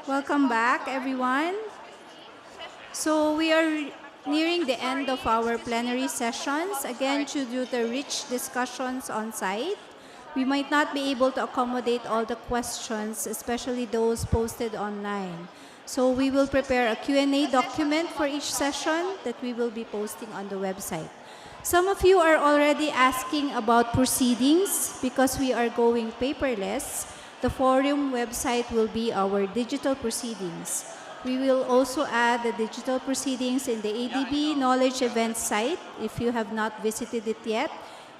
Welcome back, everyone. So we are nearing the end of our plenary sessions. Again, due to the rich discussions on site, we might not be able to accommodate all the questions, especially those posted online. So we will prepare a Q&A document for each session that we will be posting on the website. Some of you are already asking about proceedings because we are going paperless. The forum website will be our digital proceedings. We will also add the digital proceedings in the ADB Knowledge Events site. If you have not visited it yet,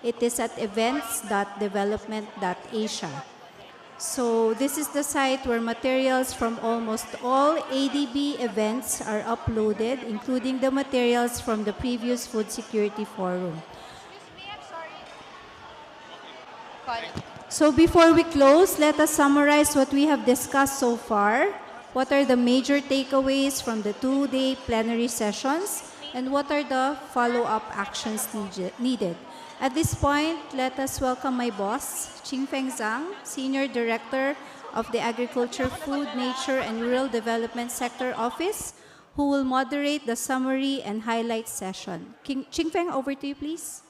it is at events.development.asia. So this is the site where materials from almost all ADB events are uploaded, including the materials from the previous Food Security Forum. So before we close, let us summarize what we have discussed so far. What are the major takeaways from the 2-day plenary sessions? And what are the follow-up actions needed? At this point, let us welcome my boss, Ching-Feng Zhang, Senior Director of the Agriculture, Food, Nature, and Rural Development Sector Office, who will moderate the summary and highlight session. Ching-Feng, over to you, please.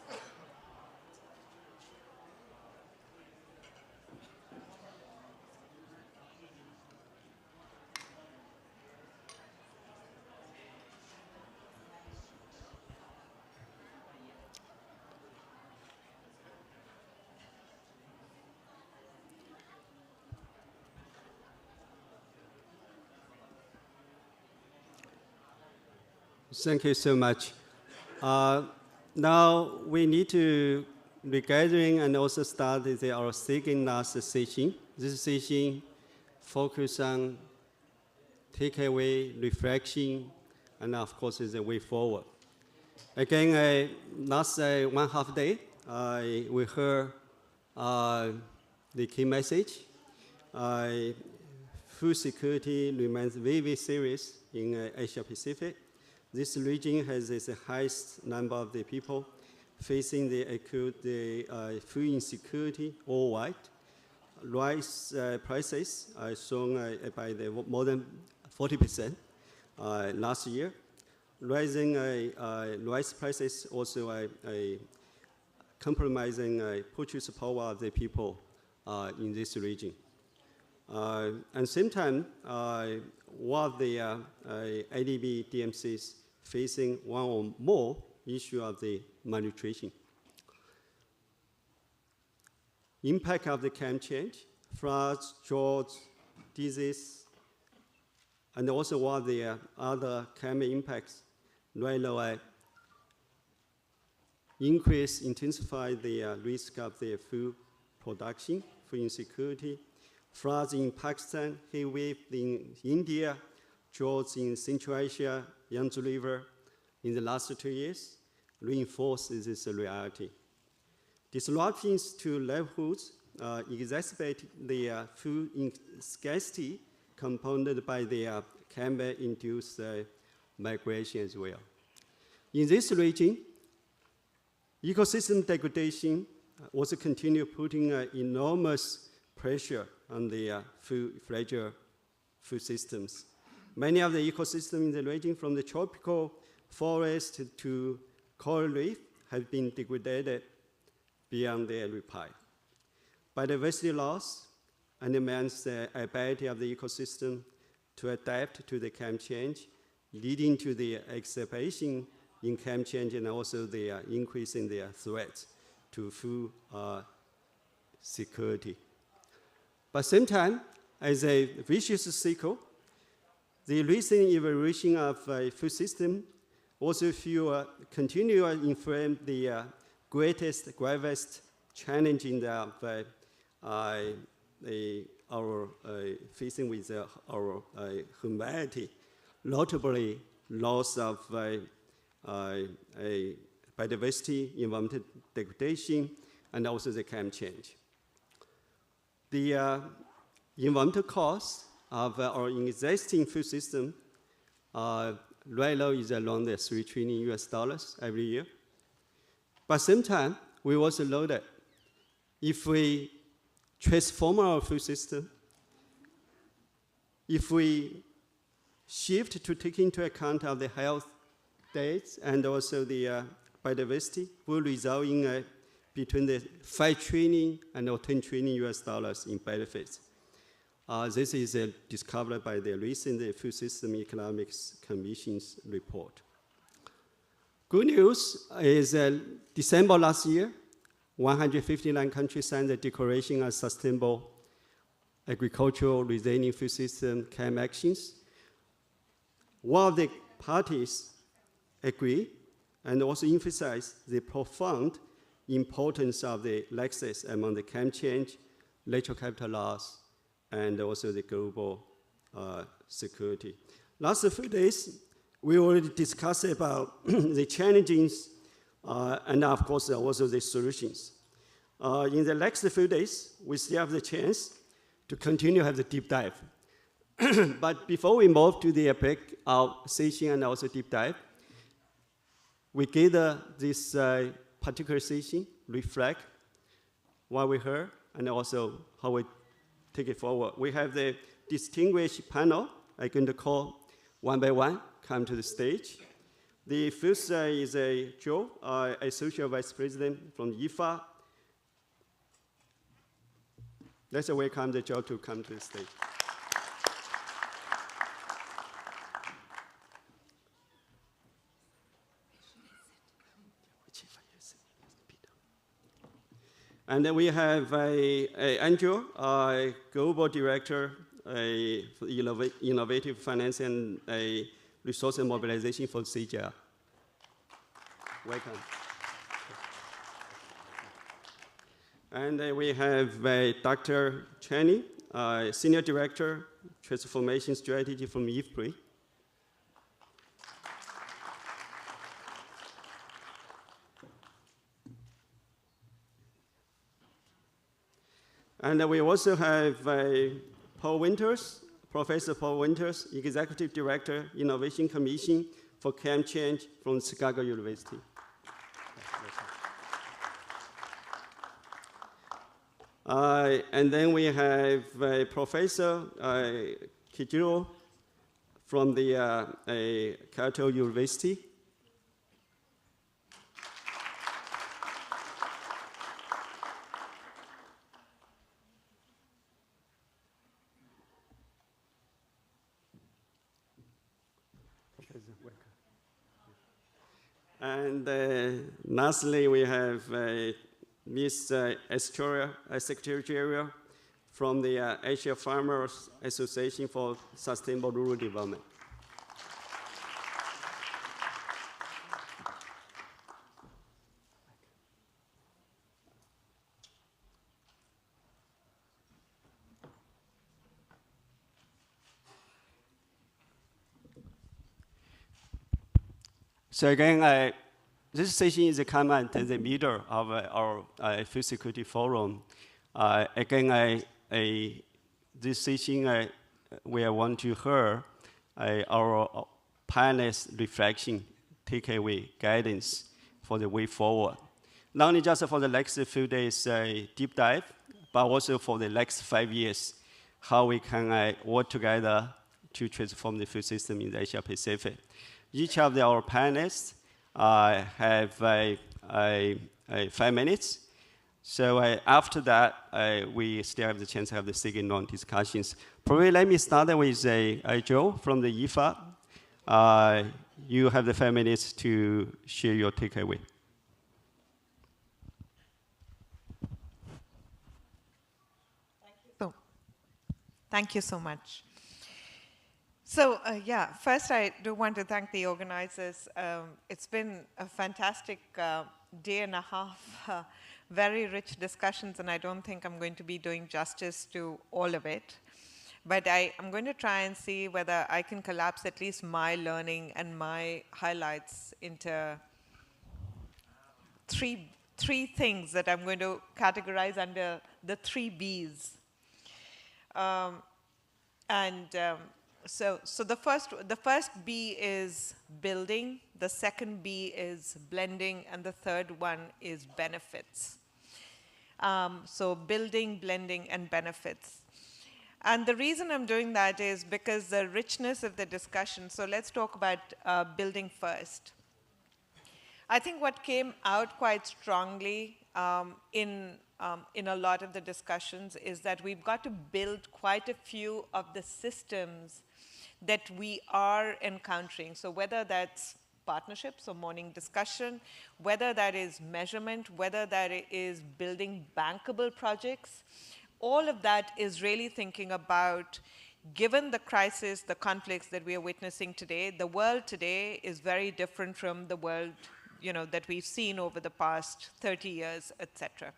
Thank you so much. Now we need to regathering and also start our second last session. This session focus on takeaway, reflection, and of course is a way forward. Again, last 1.5 day, we heard the key message. Food security remains very, very serious in Asia Pacific. This region has the highest number of the people facing the acute food insecurity worldwide. Rice prices are shown by more than 40% last year. Rising rice prices also compromising purchase power of the people in this region. At the same time, one of the ADB DMCs facing one or more issue of the malnutrition. Impact of the climate change, floods, droughts, disease, and also one of the other climate impacts, right now intensify the risk of the food production, food insecurity, floods in Pakistan, heat wave in India, droughts in Central Asia, Yangtze River in the last 2 years reinforces this reality. Disruptions to livelihoods exacerbate the food scarcity compounded by the climate-induced migration as well. In this region, ecosystem degradation also continue putting enormous pressure on the fragile food systems. Many of the ecosystems in the region, from the tropical forest to coral reef, have been degraded beyond their repair. Biodiversity loss undermines the ability of the ecosystem to adapt to the climate change, leading to the exacerbation in climate change and also the increase in the threats to food security. But at the same time, as a vicious cycle, the recent evolution of food system also continue to influence the gravest challenge in our facing with our humanity, notably loss of biodiversity, environmental degradation, and also the climate change. The environmental costs of our existing food system right now is around $3 trillion every year. But at the same time, we also know that if we transform our food system, if we shift to take into account of the health dates and also the biodiversity, will result in between the 5 trillion and 10 trillion US dollars in benefits. This is discovered by the recent Food System Economics Commission's report. Good news is December last year, 159 countries signed the Declaration on Sustainable Agricultural Resilient Food System climate actions. One of the parties agree and also emphasize the profound importance of the nexus among the climate change, natural capital loss, and also the global security. Last few days, we already discussed about the challenges and of course also the solutions. In the next few days, we still have the chance to continue to have the deep dive. But before we move to the breakout session and also deep dive, we gather this particular session, reflect what we heard, and also how we take it forward. We have the distinguished panel. I'm going to call one by one, come to the stage. The first is Joe, Associate Vice President from IFA. Let's welcome the Joe to come to the stage. And then we have Andrew, Global Director for Innovative Finance and Resource Mobilization for sg-afnr. Welcome. And then we have Dr. Cheney, Senior Director, Transformation Strategy from IFPRI. And we also have Paul Winters, Professor Paul Winters, Executive Director, Innovation Commission for Climate Change from Chicago University. And then we have Professor Kijiro from the Kyoto University. And lastly, we have Ms. Estoria, Secretary General from the Asia Farmers Association for Sustainable Rural Development. So again, this session is a comment in the middle of our food security forum. Again, this session we want to hear our panel's reflection, takeaway, guidance for the way forward. Not only just for the next few days deep dive, but also for the next 5 years, how we can work together to transform the food system in the Asia Pacific. Each of our panelists have 5 minutes. So after that, we still have the chance to have the second round discussions. Probably let me start with Joe from the IFA. You have the 5 minutes to share your takeaway. Thank you so much. So yeah, first I do want to thank the organizers. It's been a fantastic day and a half, very rich discussions, and I don't think I'm going to be doing justice to all of it. But I'm going to try and see whether I can collapse at least my learning and my highlights into three things that I'm going to categorize under the 3 Bs. So the first B is building, the second B is blending, and the third one is benefits. So building, blending, and benefits. And the reason I'm doing that is because the richness of the discussion. So let's talk about building first. I think what came out quite strongly in a lot of the discussions is that we've got to build quite a few of the systems that we are encountering. So whether that's partnerships or morning discussion, whether that is measurement, whether that is building bankable projects, all of that is really thinking about, given the crisis, the conflicts that we are witnessing today, the world today is very different from the world that we've seen over the past 30 years, et cetera.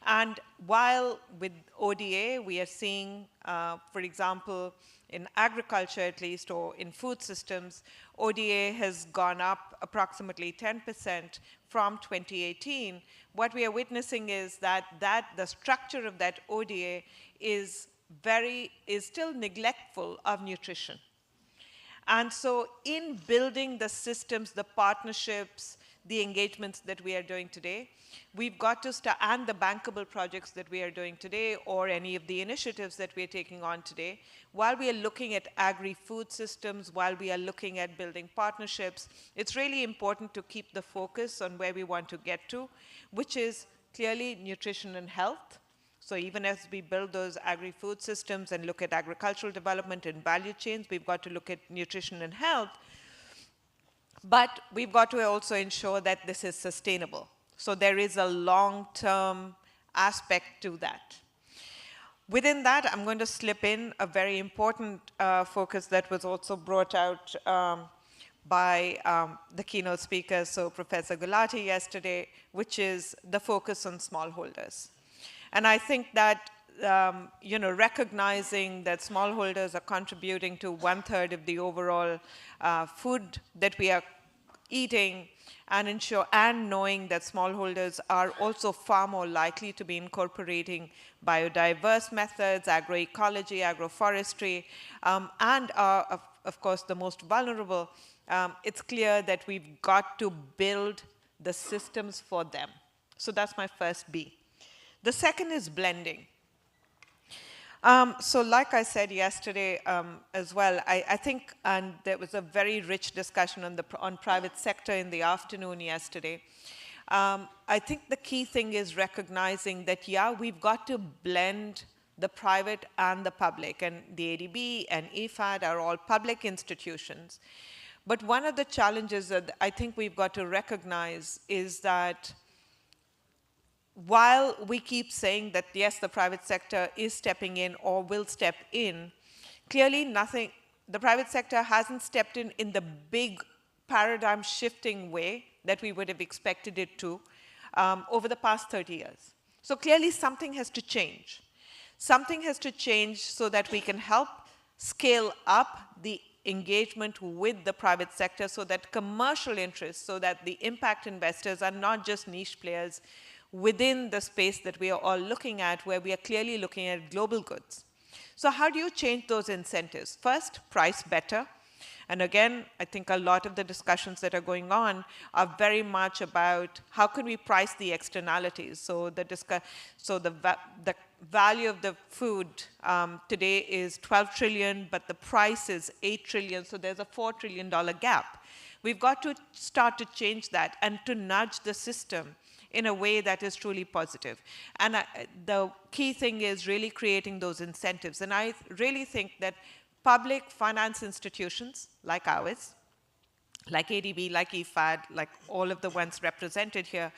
And while with ODA, we are seeing, for example, in agriculture at least, or in food systems, ODA has gone up approximately 10% from 2018. What we are witnessing is that the structure of that ODA is still neglectful of nutrition. And so in building the systems, the partnerships, the engagements that we are doing today, we've got to start, and the bankable projects that we are doing today, or any of the initiatives that we are taking on today, while we are looking at agri-food systems, while we are looking at building partnerships, it's really important to keep the focus on where we want to get to, which is clearly nutrition and health. So even as we build those agri-food systems and look at agricultural development and value chains, we've got to look at nutrition and health. But we've got to also ensure that this is sustainable. So there is a long-term aspect to that. Within that, I'm going to slip in a very important focus that was also brought out by the keynote speaker, so Professor Gulati yesterday, which is the focus on smallholders. And I think that recognizing that smallholders are contributing to 1/3 of the overall food that we are eating, and knowing that smallholders are also far more likely to be incorporating biodiverse methods, agroecology, agroforestry, and are, of course, the most vulnerable, it's clear that we've got to build the systems for them. So that's my first B. The second is blending. So like I said yesterday as well, I think, and there was a very rich discussion on private sector in the afternoon yesterday. I think the key thing is recognizing that, yeah, we've got to blend the private and the public, and the ADB and IFAD are all public institutions. But one of the challenges that I think we've got to recognize is that while we keep saying that, yes, the private sector is stepping in or will step in, clearly the private sector hasn't stepped in the big paradigm shifting way that we would have expected it to over the past 30 years. So clearly something has to change. Something has to change so that we can help scale up the engagement with the private sector, so that commercial interests, so that the impact investors are not just niche players within the space that we are all looking at, where we are clearly looking at global goods. So how do you change those incentives? First, price better. And again, I think a lot of the discussions that are going on are very much about how can we price the externalities. So the value of the food today is 12 trillion, but the price is 8 trillion, so there's a $4 trillion gap. We've got to start to change that and to nudge the system in a way that is truly positive. And the key thing is really creating those incentives. And I really think that public finance institutions like ours, like ADB, like IFAD, like all of the ones represented here,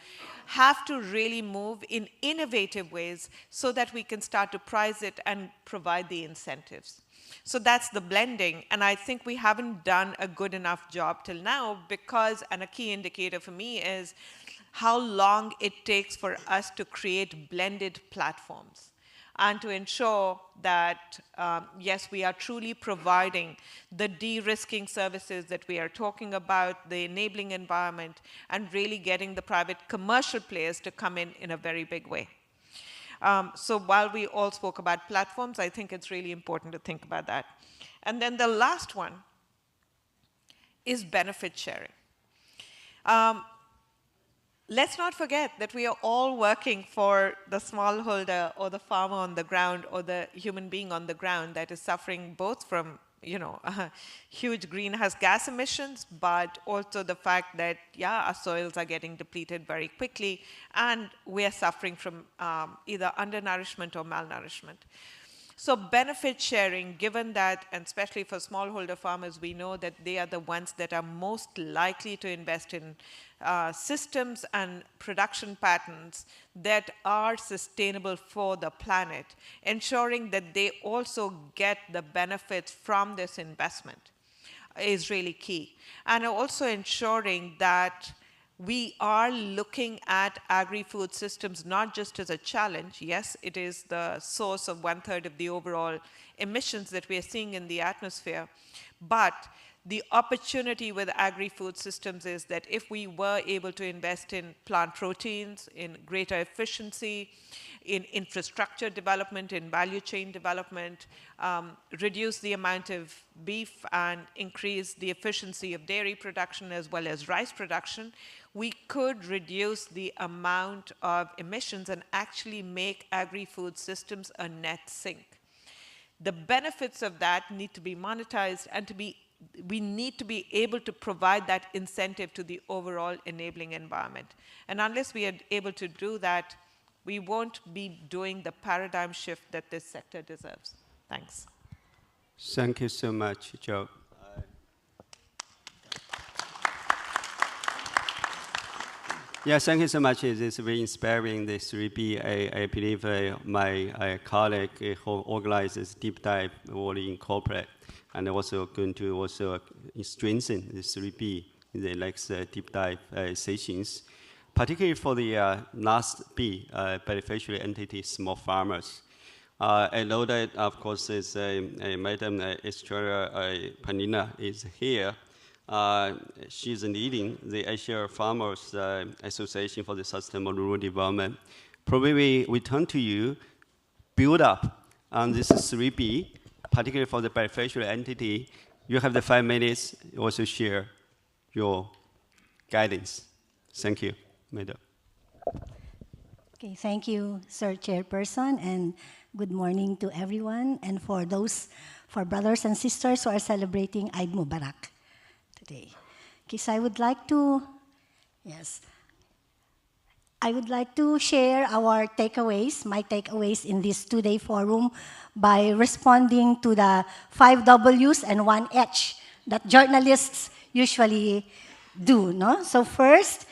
have to really move in innovative ways so that we can start to price it and provide the incentives. So that's the blending, and I think we haven't done a good enough job till now because, and a key indicator for me is how long it takes for us to create blended platforms and to ensure that, yes, we are truly providing the de-risking services that we are talking about, the enabling environment, and really getting the private commercial players to come in a very big way. So while we all spoke about platforms, I think it's really important to think about that. And then the last one is benefit sharing. let's not forget that we are all working for the smallholder or the farmer on the ground or the human being on the ground that is suffering both from, huge greenhouse gas emissions, but also the fact that, our soils are getting depleted very quickly, and we are suffering from either undernourishment or malnourishment. So benefit sharing, given that, and especially for smallholder farmers, we know that they are the ones that are most likely to invest in systems and production patterns that are sustainable for the planet, ensuring that they also get the benefits from this investment is really key. And also ensuring that we are looking at agri-food systems not just as a challenge. Yes, it is the source of 1/3 of the overall emissions that we are seeing in the atmosphere. But the opportunity with agri-food systems is that if we were able to invest in plant proteins, in greater efficiency, in infrastructure development, in value chain development, reduce the amount of beef and increase the efficiency of dairy production as well as rice production, we could reduce the amount of emissions and actually make agri-food systems a net sink. The benefits of that need to be monetized, and we need to be able to provide that incentive to the overall enabling environment. And unless we are able to do that, we won't be doing the paradigm shift that this sector deserves. Thanks. Thank you so much, Joe. Yeah, thank you so much. It's very inspiring, the 3B. I believe my colleague who organizes deep dive will incorporate, and also going to also strengthen the 3B in the next deep dive sessions, particularly for the last B, beneficial entity, small farmers. I know that, of course, is Madam Estrella Panina is here. She's leading the Asia Farmers Association for the Sustainable Rural Development. Probably we turn to you, build up on this 3B, particularly for the beneficial entity. You have the 5 minutes, also share your guidance. Thank you, Madam. Okay, thank you, Sir Chairperson, and good morning to everyone. And for brothers and sisters who are celebrating Eid Mubarak today. Okay, so I would like to share our takeaways, my takeaways in this two-day forum by responding to the 5 W's and 1 H that journalists usually do, no? So first,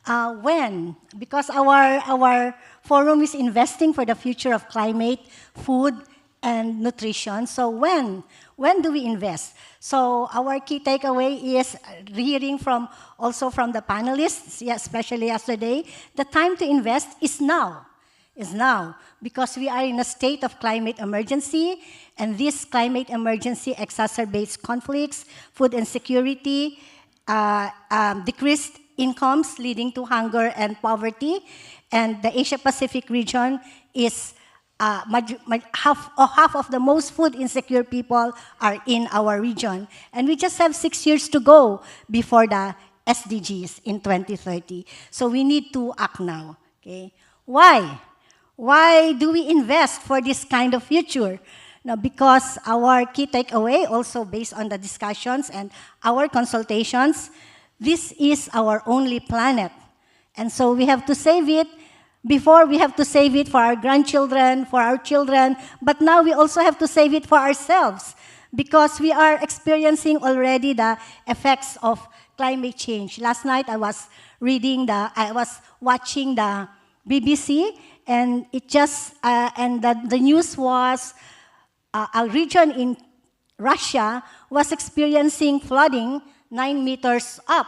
when? Because our forum is investing for the future of climate, food, and nutrition. So when do we invest? So our key takeaway is hearing also from the panelists, especially yesterday, the time to invest is now. Because we are in a state of climate emergency, and this climate emergency exacerbates conflicts, food insecurity, decreased incomes leading to hunger and poverty, and the Asia-Pacific region is half of the most food insecure people are in our region. And we just have 6 years to go before the SDGs in 2030. So we need to act now. Okay? Why? Why do we invest for this kind of future? Now, because our key takeaway, also based on the discussions and our consultations, this is our only planet. And so we have to save it. Before, we have to save it for our grandchildren, for our children, but now we also have to save it for ourselves because we are experiencing already the effects of climate change. Last night, I was watching the BBC, and the news was a region in Russia was experiencing flooding 9 meters up.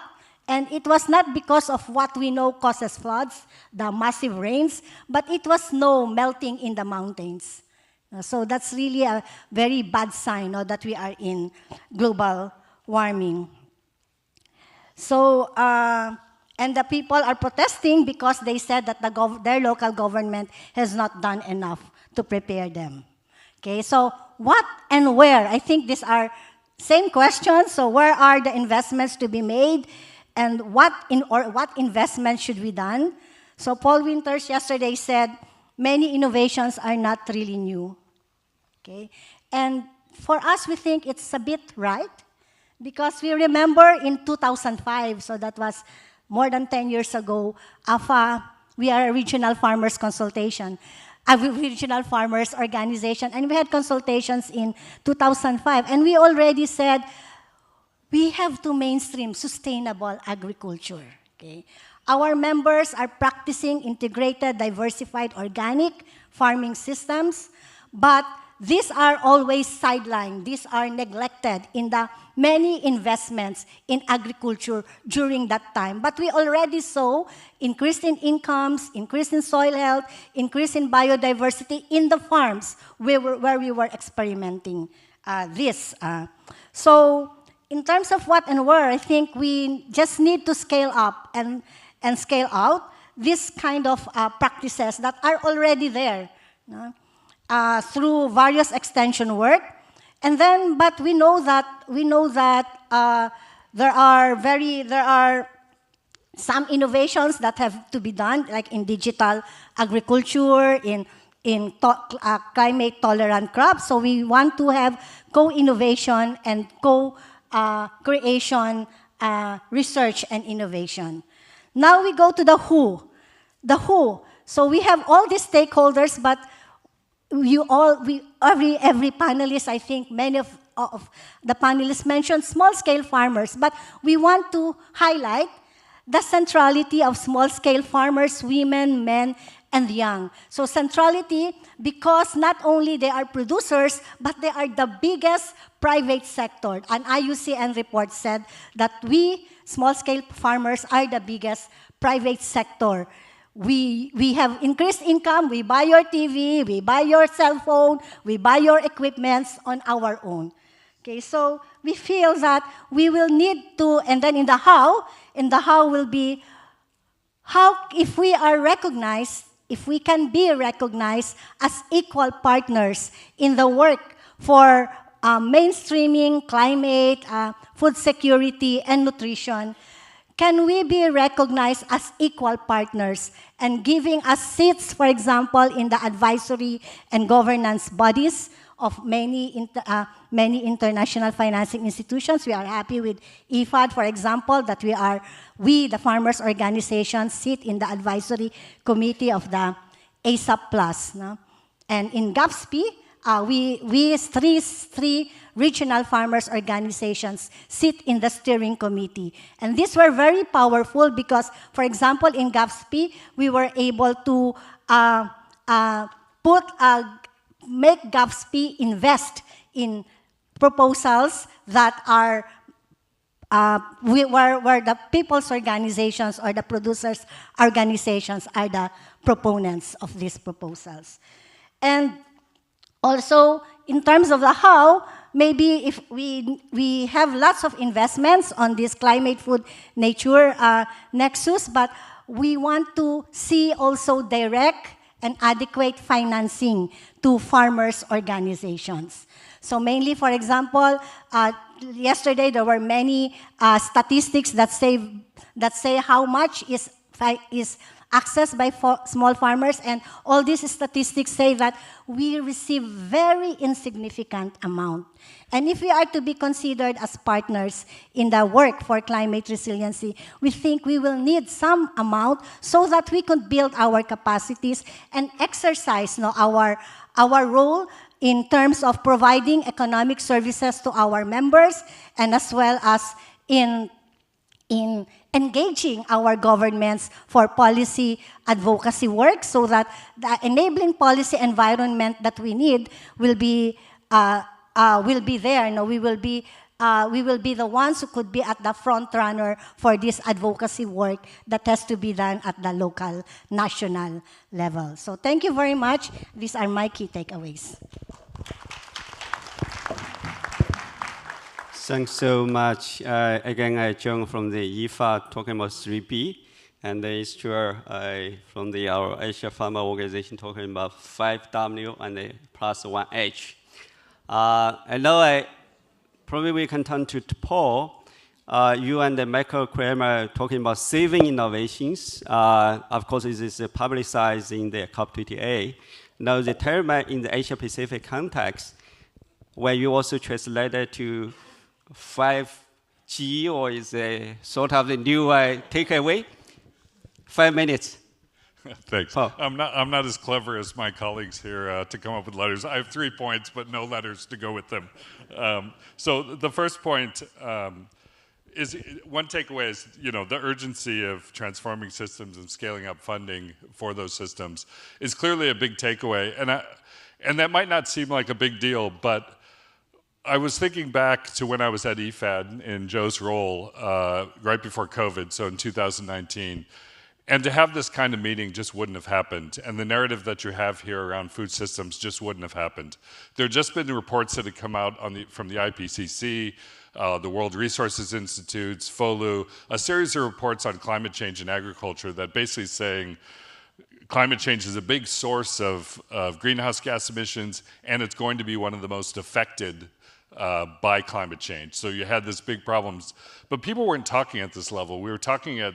And it was not because of what we know causes floods, the massive rains, but it was snow melting in the mountains. So that's really a very bad sign that we are in global warming. So, and the people are protesting because they said that their local government has not done enough to prepare them. Okay, so what and where? I think these are same questions. So where are the investments to be made? and what investment should be done. So Paul Winters yesterday said, many innovations are not really new. Okay? And for us, we think it's a bit right, because we remember in 2005, so that was more than 10 years ago, AFA, we are a regional farmers consultation, a regional farmers organization, and we had consultations in 2005, and we already said, we have to mainstream sustainable agriculture. Okay? Our members are practicing integrated, diversified, organic farming systems, but these are always sidelined. These are neglected in the many investments in agriculture during that time. But we already saw increase in incomes, increase in soil health, increase in biodiversity in the farms where we were experimenting this. So in terms of what and where, I think we just need to scale up and scale out this kind of practices that are already there. No? Through various extension work, and then, but we know that there are some innovations that have to be done, like in digital agriculture, in climate tolerant crops. So we want to have co-innovation and co-creation, research and innovation. Now we go to the who. The who. So we have all these stakeholders, but every panelist, I think many of the panelists mentioned small-scale farmers, but we want to highlight the centrality of small-scale farmers, women, men, and young. So centrality because not only they are producers, but they are the biggest private sector. An IUCN report said that we, small-scale farmers, are the biggest private sector. We have increased income, we buy your TV, we buy your cell phone, we buy your equipments on our own. Okay, so we feel that we will need to, and then in the how will be, how if we are recognized, if we can be recognized as equal partners in the work for mainstreaming climate, food security, and nutrition. Can we be recognized as equal partners and giving us seats, for example, in the advisory and governance bodies of many international financing institutions? We are happy with IFAD, for example, that we, the farmers' organization, sit in the advisory committee of the ASAP Plus. No? And in GAFSP, we three regional farmers organizations sit in the steering committee. And these were very powerful because, for example, in GAFSP, we were able to make GAFSP invest in proposals that are where the people's organizations or the producers' organizations are the proponents of these proposals. And also, in terms of the how, maybe if we have lots of investments on this climate, food, nature nexus, but we want to see also direct and adequate financing to farmers' organizations. So mainly, for example, yesterday there were many statistics that say how much is accessed by small farmers, and all these statistics say that we receive very insignificant amount. And if we are to be considered as partners in the work for climate resiliency, we think we will need some amount so that we can build our capacities and exercise our role in terms of providing economic services to our members, and as well as in engaging our governments for policy advocacy work, so that the enabling policy environment that we need will be there. No, we will be the ones who could be at the front runner for this advocacy work that has to be done at the local, national level. So thank you very much. These are my key takeaways. Thanks so much. Again, I joined from the IFA talking about 3P, and then it's sure from our Asia Farmer Organization talking about 5W and plus 1H. I know probably we can turn to Paul. you and Michael Kramer talking about saving innovations. Of course, this is publicized in the COP28. Now, the term in the Asia-Pacific context, where you also translated to 5G, or is a sort of the new takeaway? 5 minutes. Thanks. Oh. I'm not as clever as my colleagues here to come up with letters. I have 3 points, but no letters to go with them. So the first point is, one takeaway is, the urgency of transforming systems and scaling up funding for those systems is clearly a big takeaway. And that might not seem like a big deal, but I was thinking back to when I was at IFAD in Joe's role right before COVID, so in 2019. And to have this kind of meeting just wouldn't have happened. And the narrative that you have here around food systems just wouldn't have happened. There have just been reports that have come out from the IPCC, the World Resources Institutes, FOLU, a series of reports on climate change in agriculture that basically saying climate change is a big source of greenhouse gas emissions, and it's going to be one of the most affected by climate change. So you had this big problems. But people weren't talking at this level. We were talking at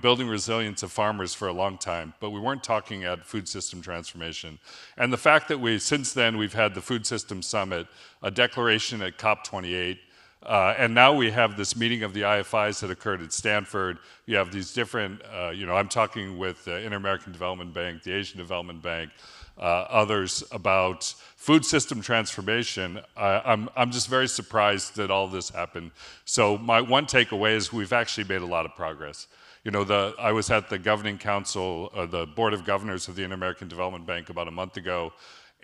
building resilience of farmers for a long time, but we weren't talking at food system transformation. And the fact that since then, we've had the Food System Summit, a declaration at COP28, and now we have this meeting of the IFIs that occurred at Stanford. You have these different, I'm talking with the Inter-American Development Bank, the Asian Development Bank, others about food system transformation. I'm just very surprised that all this happened. So my one takeaway is we've actually made a lot of progress. I was at the governing council, the board of governors of the Inter-American Development Bank about a month ago,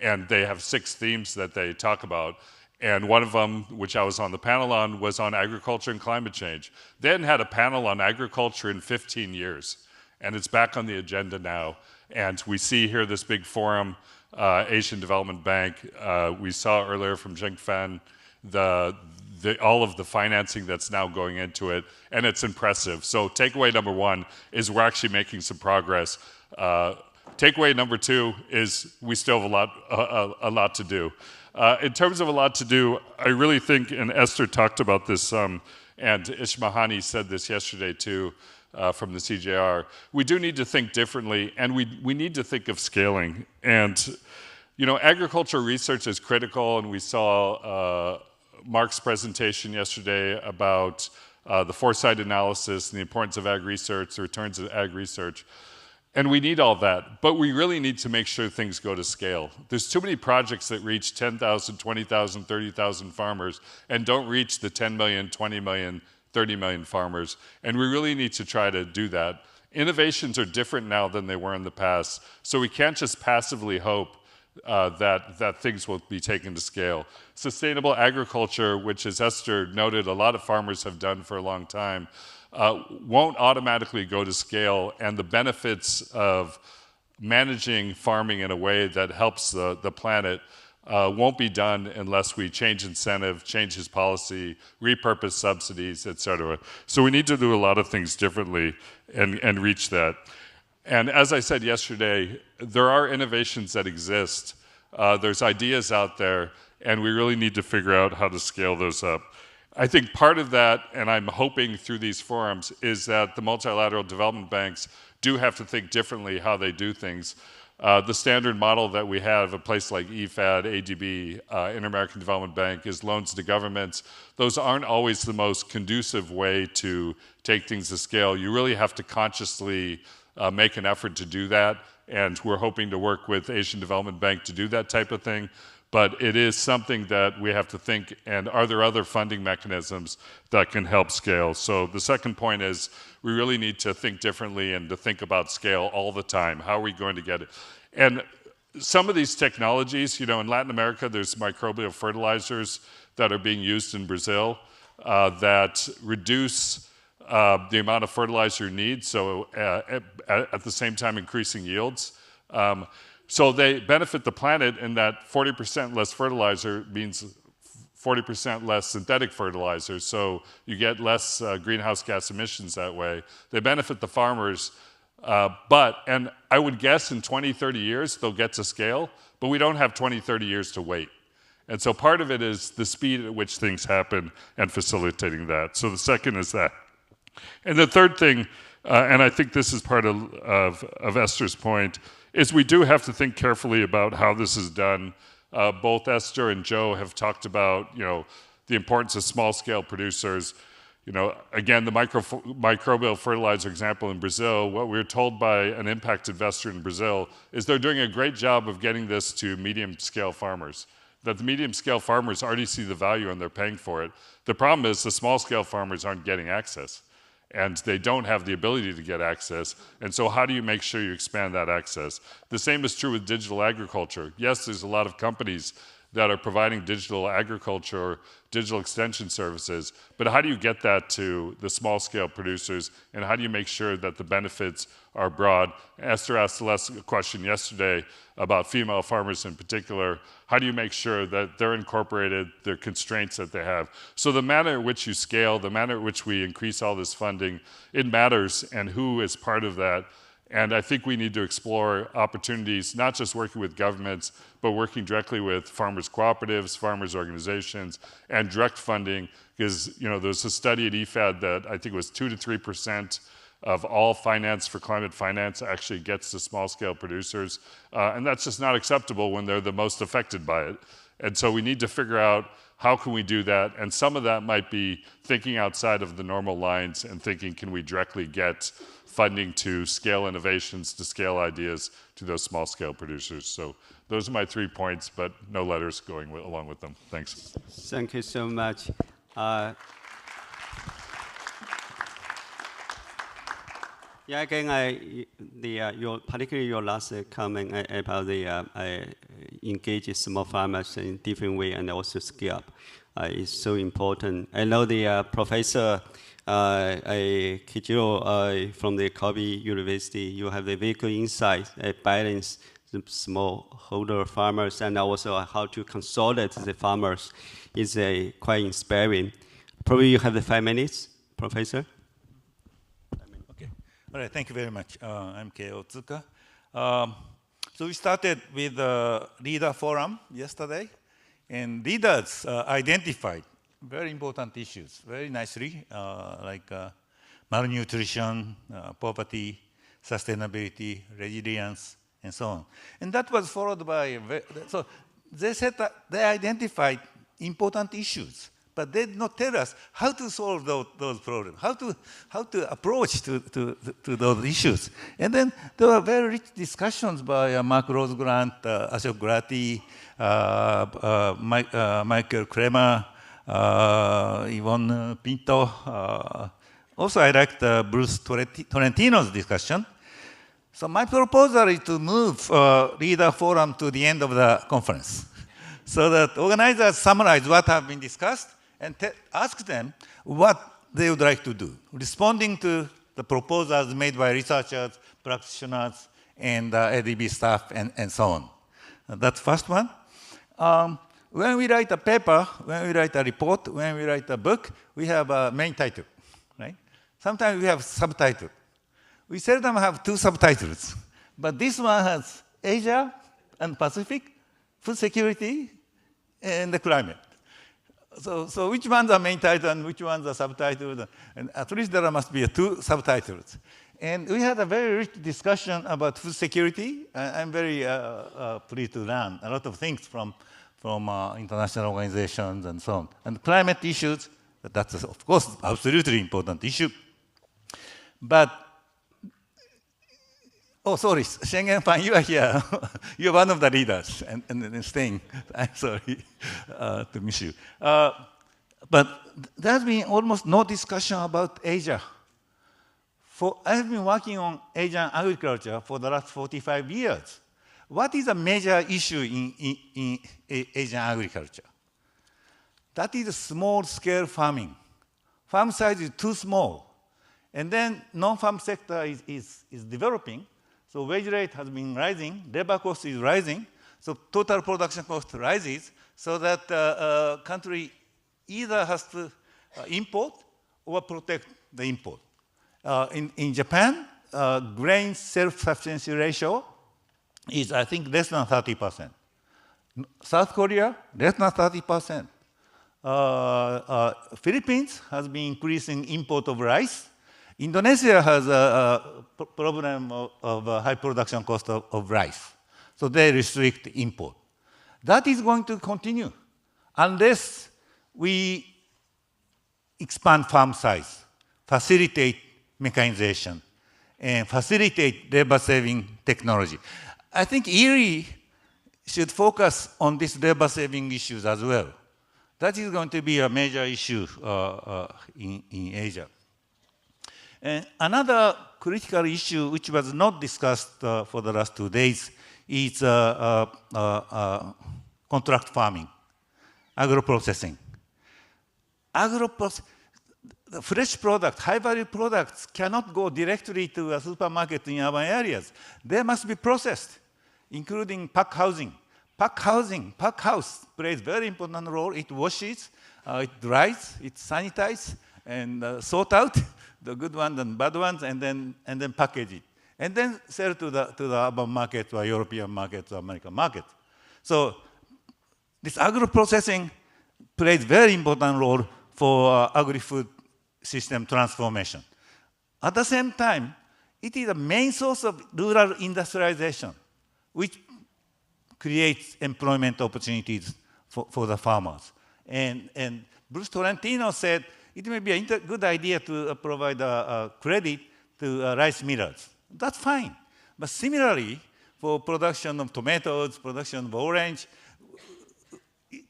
and they have 6 themes that they talk about. And one of them, which I was on the panel on, was on agriculture and climate change. They hadn't had a panel on agriculture in 15 years, and it's back on the agenda now. And we see here this big forum, Asian Development Bank. We saw earlier from Zhengfan all of the financing that's now going into it, and it's impressive. So takeaway number 1 is we're actually making some progress. Takeaway number 2 is we still have a lot to do. In terms of a lot to do, I really think, and Esther talked about this, and Ishmahani said this yesterday too, from the CJR, we do need to think differently, and we need to think of scaling. And agricultural research is critical, and we saw Mark's presentation yesterday about the foresight analysis and the importance of ag research, the returns of ag research. And we need all that, but we really need to make sure things go to scale. There's too many projects that reach 10,000, 20,000, 30,000 farmers and don't reach the 10 million, 20 million, 30 million farmers. And we really need to try to do that. Innovations are different now than they were in the past, so we can't just passively hope that things will be taken to scale. Sustainable agriculture, which, as Esther noted, a lot of farmers have done for a long time, won't automatically go to scale, and the benefits of managing farming in a way that helps the planet won't be done unless we change incentive, change his policy, repurpose subsidies, et cetera. So we need to do a lot of things differently and reach that. And as I said yesterday, there are innovations that exist. There's ideas out there, and we really need to figure out how to scale those up. I think part of that, and I'm hoping through these forums, is that the multilateral development banks do have to think differently how they do things. The standard model that we have, a place like IFAD, ADB, Inter-American Development Bank, is loans to governments. Those aren't always the most conducive way to take things to scale. You really have to consciously make an effort to do that, and we're hoping to work with Asian Development Bank to do that type of thing. But it is something that we have to think, and are there other funding mechanisms that can help scale? So the second point is we really need to think differently and to think about scale all the time. How are we going to get it? And some of these technologies, in Latin America, there's microbial fertilizers that are being used in Brazil that reduce the amount of fertilizer you need, so at the same time increasing yields. So they benefit the planet in that 40% less fertilizer means 40% less synthetic fertilizer, so you get less greenhouse gas emissions that way. They benefit the farmers, and I would guess in 20, 30 years they'll get to scale, but we don't have 20, 30 years to wait. And so part of it is the speed at which things happen and facilitating that. So the second is that. And the third thing, and I think this is part of Esther's point, is we do have to think carefully about how this is done. Both Esther and Joe have talked about, the importance of small-scale producers. Again, the microbial fertilizer example in Brazil, what we were told by an impact investor in Brazil is they're doing a great job of getting this to medium-scale farmers. That the medium-scale farmers already see the value and they're paying for it. The problem is the small-scale farmers aren't getting access, and they don't have the ability to get access. And so how do you make sure you expand that access? The same is true with digital agriculture. Yes, there's a lot of companies that are providing digital agriculture, digital extension services, but how do you get that to the small-scale producers, and how do you make sure that the benefits are broad? Esther asked Celeste a question yesterday about female farmers in particular. How do you make sure that they're incorporated, the constraints that they have? So the manner in which you scale, the manner in which we increase all this funding, it matters, and who is part of that. And I think we need to explore opportunities, not just working with governments, but working directly with farmers' cooperatives, farmers' organizations, and direct funding, because there's a study at EFAD that I think was 2 to 3% of all finance for climate finance actually gets to small-scale producers. And that's just not acceptable when they're the most affected by it. And so we need to figure out how can we do that? And some of that might be thinking outside of the normal lines and thinking, can we directly get funding to scale innovations, to scale ideas to those small-scale producers? So those are my 3 points, but no letters going along with them. Thanks. Thank you so much. Yeah, again, particularly your last comment about the engage small farmers in different way and also scale up is so important. I know the professor Kijiro from the Kobe University, you have the very good insight, balance the smallholder farmers and also how to consolidate the farmers is quite inspiring. Probably you have the 5 minutes, Professor. Okay. All right. Thank you very much. I'm Kei Otsuka. So we started with the leader forum yesterday, and leaders identified very important issues very nicely, like malnutrition, poverty, sustainability, resilience, and so on. And that was followed by, so they said that they identified important issues, but they did not tell us how to solve those problems, how to approach to those issues. And then there were very rich discussions by Mark Rosegrant, Ashok Gulati, Michael Kremer, Yvonne Pinto. Also, I liked Bruce Tolentino's discussion. So my proposal is to move leader forum to the end of the conference, so that organizers summarize what have been discussed and ask them what they would like to do, responding to the proposals made by researchers, practitioners, and ADB staff, and so on. That's the first one. When we write a paper, when we write a report, when we write a book, we have a main title, right? Sometimes we have subtitle. We seldom have 2 subtitles, but this one has Asia and Pacific, food security, and the climate. So which one's the main title and which one's the subtitle? And at least there must be 2 subtitles. And we had a very rich discussion about food security. I'm very pleased to learn a lot of things from international organizations and so on. And climate issues, that's of course absolutely important issue. But oh, sorry, Schengen Fan, you are here. You're one of the leaders and staying. I'm sorry to miss you. But there's been almost no discussion about Asia. I've been working on Asian agriculture for the last 45 years. What is a major issue in Asian agriculture? That is small-scale farming. Farm size is too small. And then non-farm sector is developing. So wage rate has been rising, labor cost is rising, so total production cost rises, so that country either has to import or protect the import. In Japan, grain self-sufficiency ratio is, I think, less than 30%. South Korea, less than 30%. Philippines has been increasing import of rice. Indonesia has a problem of high production cost of rice. So they restrict import. That is going to continue unless we expand farm size, facilitate mechanization, and facilitate labor-saving technology. I think Erie should focus on these labor-saving issues as well. That is going to be a major issue in Asia. And another critical issue which was not discussed for the last 2 days is contract farming, agro-processing. The fresh product, high-value products cannot go directly to a supermarket in urban areas. They must be processed, including pack housing. Pack house plays very important role. It washes, it dries, it sanitizes, and sort out the good ones and bad ones, and then package it, and then sell to the urban market or European market or American market. So this agro-processing plays very important role for agri-food system transformation. At the same time, it is a main source of rural industrialization, which creates employment opportunities for the farmers. And Bruce Tolentino said it may be a good idea to provide credit to rice millers. That's fine. But similarly, for production of tomatoes, production of orange,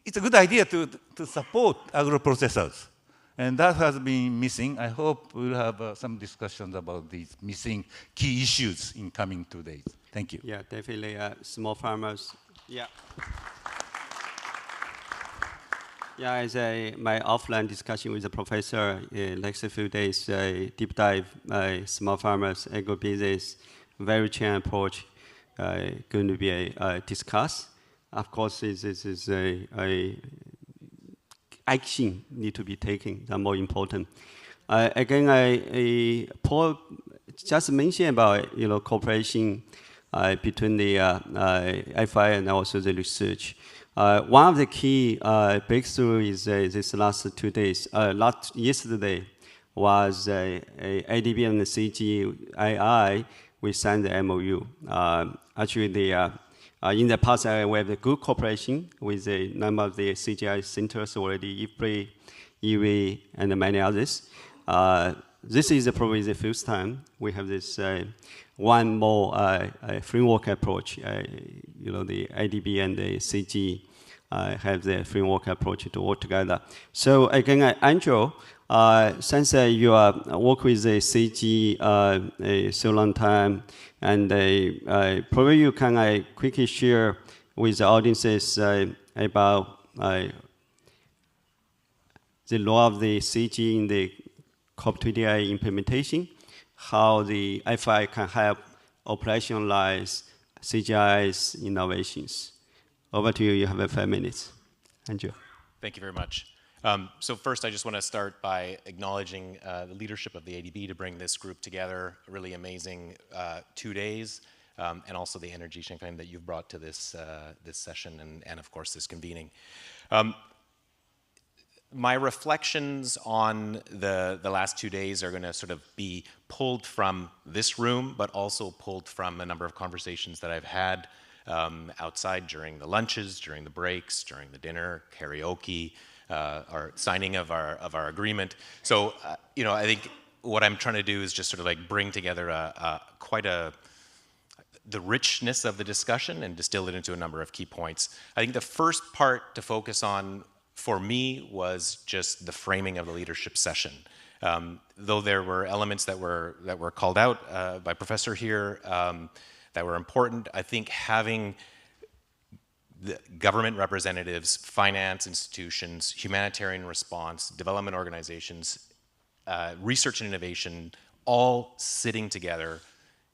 it's a good idea to support agro-processors. And that has been missing. I hope we'll have some discussions about these missing key issues in coming 2 days. Thank you. Yeah, definitely small farmers. Yeah. Yeah, as my offline discussion with the professor next few days, deep dive small farmers, agribusiness, value chain approach going to be discussed. Of course, this is a action need to be taken. That's more important. Again, Paul just mentioned about cooperation between the FI and also the research. One of the key breakthroughs is this last 2 days. Yesterday was ADB and the CGII. We signed the MOU. Actually, in the past, we have a good cooperation with a number of the CGI centers already, IFPRI, EWE, and many others. This is probably the first time we have this one more framework approach. The ADB and the CG have the framework approach to work together. So again, Andrew, since you are work with the CG so long time, and probably you can quickly share with the audiences about the role of the CG in the COP28 implementation, how the FI can help operationalize CGI's innovations. Over to you. You have 5 minutes. Andrew. Thank you very much. So first, I just want to start by acknowledging the leadership of the ADB to bring this group together. A really amazing 2 days, and also the energy, Champagne, that you've brought to this this session, and of course this convening. My reflections on the last 2 days are going to sort of be pulled from this room, but also pulled from a number of conversations that I've had outside during the lunches, during the breaks, during the dinner, karaoke, our signing of our agreement. So, I think what I'm trying to do is just sort of like bring together the richness of the discussion and distill it into a number of key points. I think the first part to focus on for me was just the framing of the leadership session. Though there were elements that were called out by Professor here that were important, I think having the government representatives, finance institutions, humanitarian response, development organizations, research and innovation, all sitting together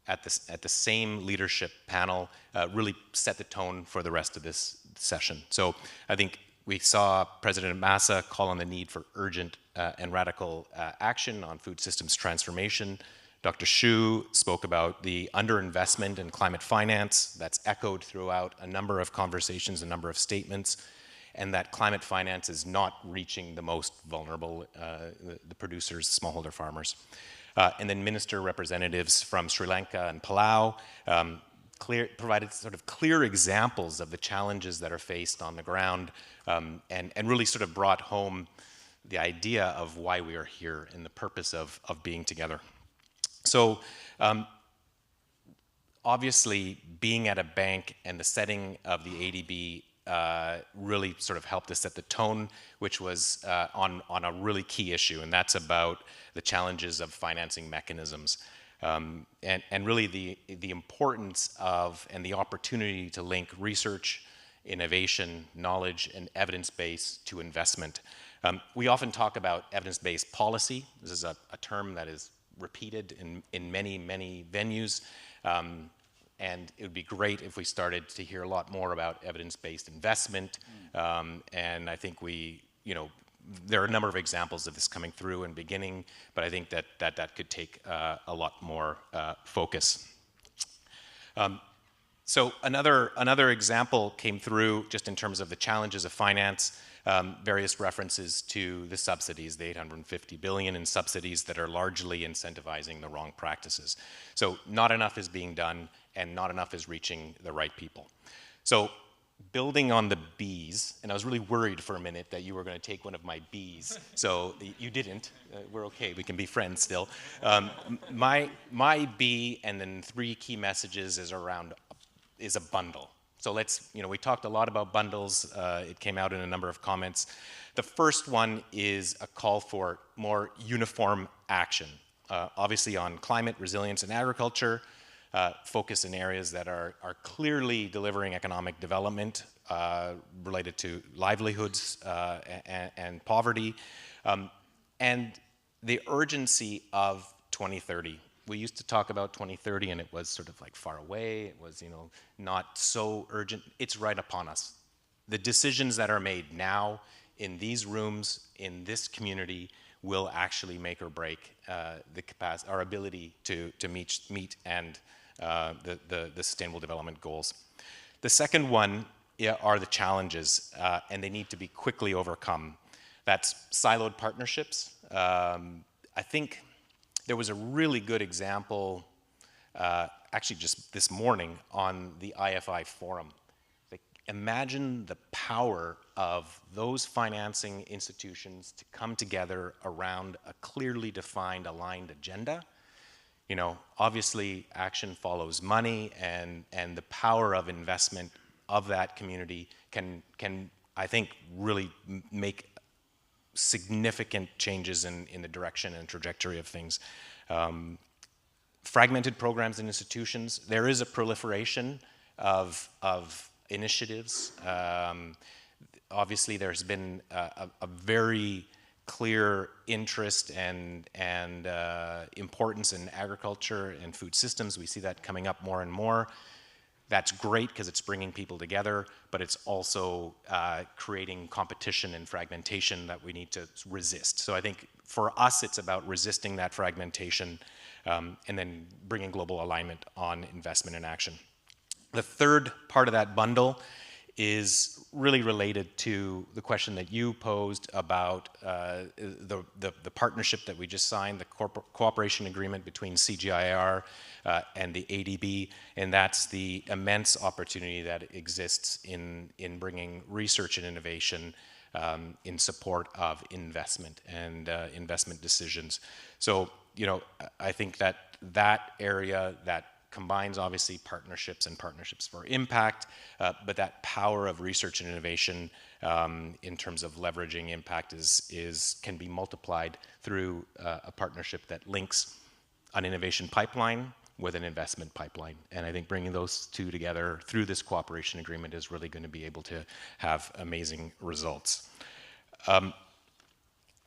at the same leadership panel really set the tone for the rest of this session. So I think we saw President Massa call on the need for urgent and radical action on food systems transformation. Dr. Xu spoke about the underinvestment in climate finance that's echoed throughout a number of conversations, a number of statements, and that climate finance is not reaching the most vulnerable, the producers, smallholder farmers. And then minister representatives from Sri Lanka and Palau provided sort of clear examples of the challenges that are faced on the ground, and really sort of brought home the idea of why we are here and the purpose of being together. So obviously being at a bank and the setting of the ADB really sort of helped us set the tone, which was on a really key issue, and that's about the challenges of financing mechanisms. And really the importance of and the opportunity to link research, innovation, knowledge, and evidence base to investment. We often talk about evidence-based policy. This is a term that is repeated in many, many venues. And it would be great if we started to hear a lot more about evidence-based investment. And I think there are a number of examples of this coming through and beginning, but I think that could take a lot more focus. So another example came through just in terms of the challenges of finance, various references to the subsidies, the 850 billion in subsidies that are largely incentivizing the wrong practices. So not enough is being done and not enough is reaching the right people. So building on the Bs, and I was really worried for a minute that you were going to take one of my Bs, so you didn't. We're okay, we can be friends still. My B and then 3 key messages is a bundle. So we talked a lot about bundles. It came out in a number of comments. The first one is a call for more uniform action, obviously on climate, resilience, and agriculture, focus in areas that are clearly delivering economic development related to livelihoods and poverty, and the urgency of 2030. We used to talk about 2030 and it was sort of like far away, it was not so urgent. It's right upon us. The decisions that are made now in these rooms, in this community, will actually make or break our ability to meet and the Sustainable Development Goals. The second one are the challenges, and they need to be quickly overcome. That's siloed partnerships. I think there was a really good example, actually just this morning on the IFI forum. Imagine the power of those financing institutions to come together around a clearly defined, aligned agenda. Obviously action follows money, and the power of investment of that community can I think, really make significant changes in the direction and trajectory of things. Fragmented programs and institutions, there is a proliferation of initiatives. Obviously, there's been a very clear interest and importance in agriculture and food systems. We see that coming up more and more. That's great because it's bringing people together, but it's also creating competition and fragmentation that we need to resist. So I think for us, it's about resisting that fragmentation and then bringing global alignment on investment and action. The third part of that bundle is really related to the question that you posed about the partnership that we just signed, the cooperation agreement between CGIAR and the ADB, and that's the immense opportunity that exists in bringing research and innovation in support of investment and investment decisions. So, I think that area that combines obviously partnerships and partnerships for impact, but that power of research and innovation in terms of leveraging impact can be multiplied through a partnership that links an innovation pipeline with an investment pipeline. And I think bringing those two together through this cooperation agreement is really going to be able to have amazing results.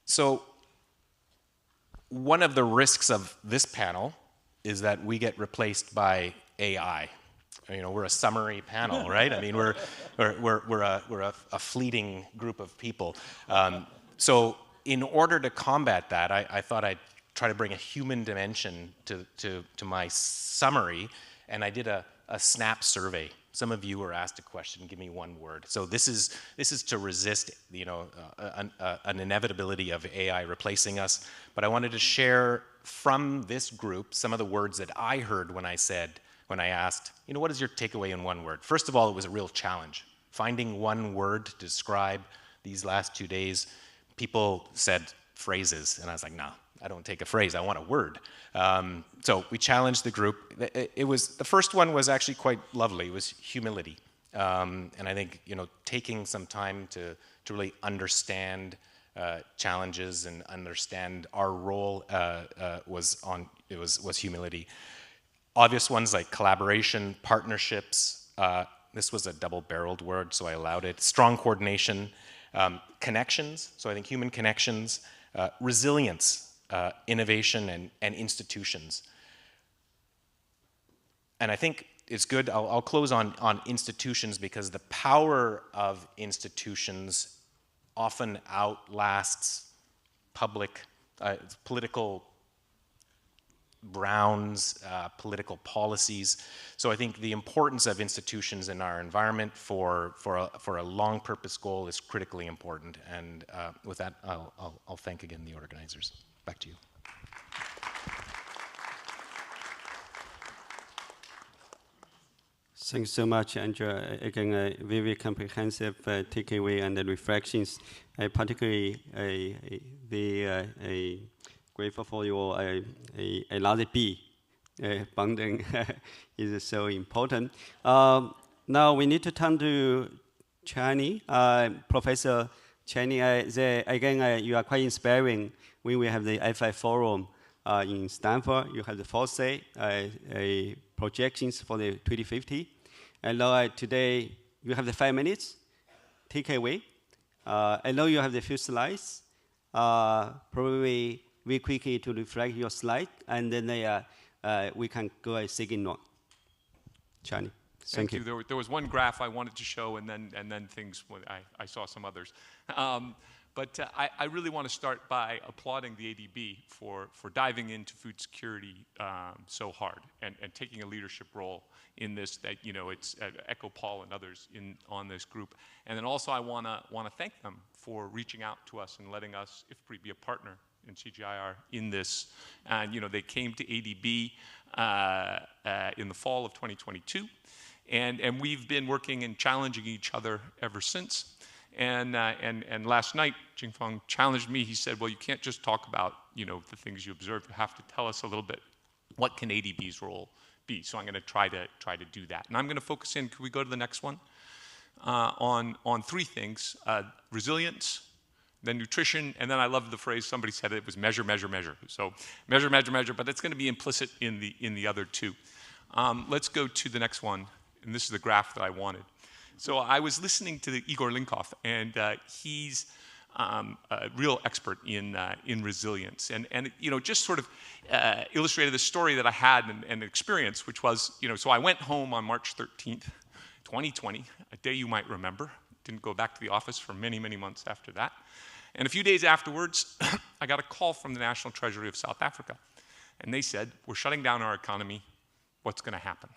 So one of the risks of this panel is that we get replaced by AI. We're a summary panel, right? I mean, we're a fleeting group of people. So in order to combat that, I thought I'd try to bring a human dimension to my summary, and I did a snap survey. Some of you were asked a question, give me one word. So this is to resist, you know, an inevitability of AI replacing us. But I wanted to share from this group some of the words that I heard when I asked, you know, what is your takeaway in one word? First of all, it was a real challenge. Finding one word to describe these last 2 days. People said phrases, and I was like, no, I don't take a phrase, I want a word. So we challenged the group. The first one was actually quite lovely. It was humility. And I think, you know, taking some time to really understand challenges and understand our role was humility. Obvious ones like collaboration, partnerships. This was a double-barreled word, so I allowed it. Strong coordination, connections. So I think human connections, resilience. Innovation and institutions. And I think it's good, I'll close on institutions because the power of institutions often outlasts political grounds, political policies. So I think the importance of institutions in our environment for a long purpose goal is critically important. And with that, I'll thank again the organizers. Back to you. Thanks so much, Andrew. Again, a very comprehensive takeaway and the reflections. Particularly, grateful for your another B bonding is so important. Now we need to turn to Chani, Professor Chani. Again, you are quite inspiring. When we have the FI forum in Stanford, you have the foresight projections for the 2050. And now today, you have the 5 minutes, take away. I know you have the few slides, probably very quickly to reflect your slide, and then we can go a second note. Chani, thank you. There was one graph I wanted to show, and then things, I saw some others. But I really want to start by applauding the ADB for diving into food security so hard and taking a leadership role in this. That, you know, it's echo Paul and others on this group. And then also I want to thank them for reaching out to us and letting us, IFPRI, be a partner in CGIAR in this. And, you know, they came to ADB in the fall of 2022, and we've been working and challenging each other ever since. And last night, Jingfeng challenged me. He said, well, you can't just talk about, you know, the things you observe. You have to tell us a little bit, what can ADB's role be? So I'm going to try to do that. And I'm going to focus in, can we go to the next one? On 3 things, resilience, then nutrition, and then I love the phrase, somebody said it was measure, measure, measure. So measure, measure, measure, but it's going to be implicit in the other 2. Let's go to the next one, and this is the graph that I wanted. So I was listening to Igor Linkov, and he's a real expert in resilience, and you know, just sort of illustrated the story that I had and experience, which was, you know, so I went home on March 13th, 2020, a day you might remember. Didn't go back to the office for many, many months after that. And a few days afterwards, I got a call from the National Treasury of South Africa, and they said, we're shutting down our economy. What's going to happen?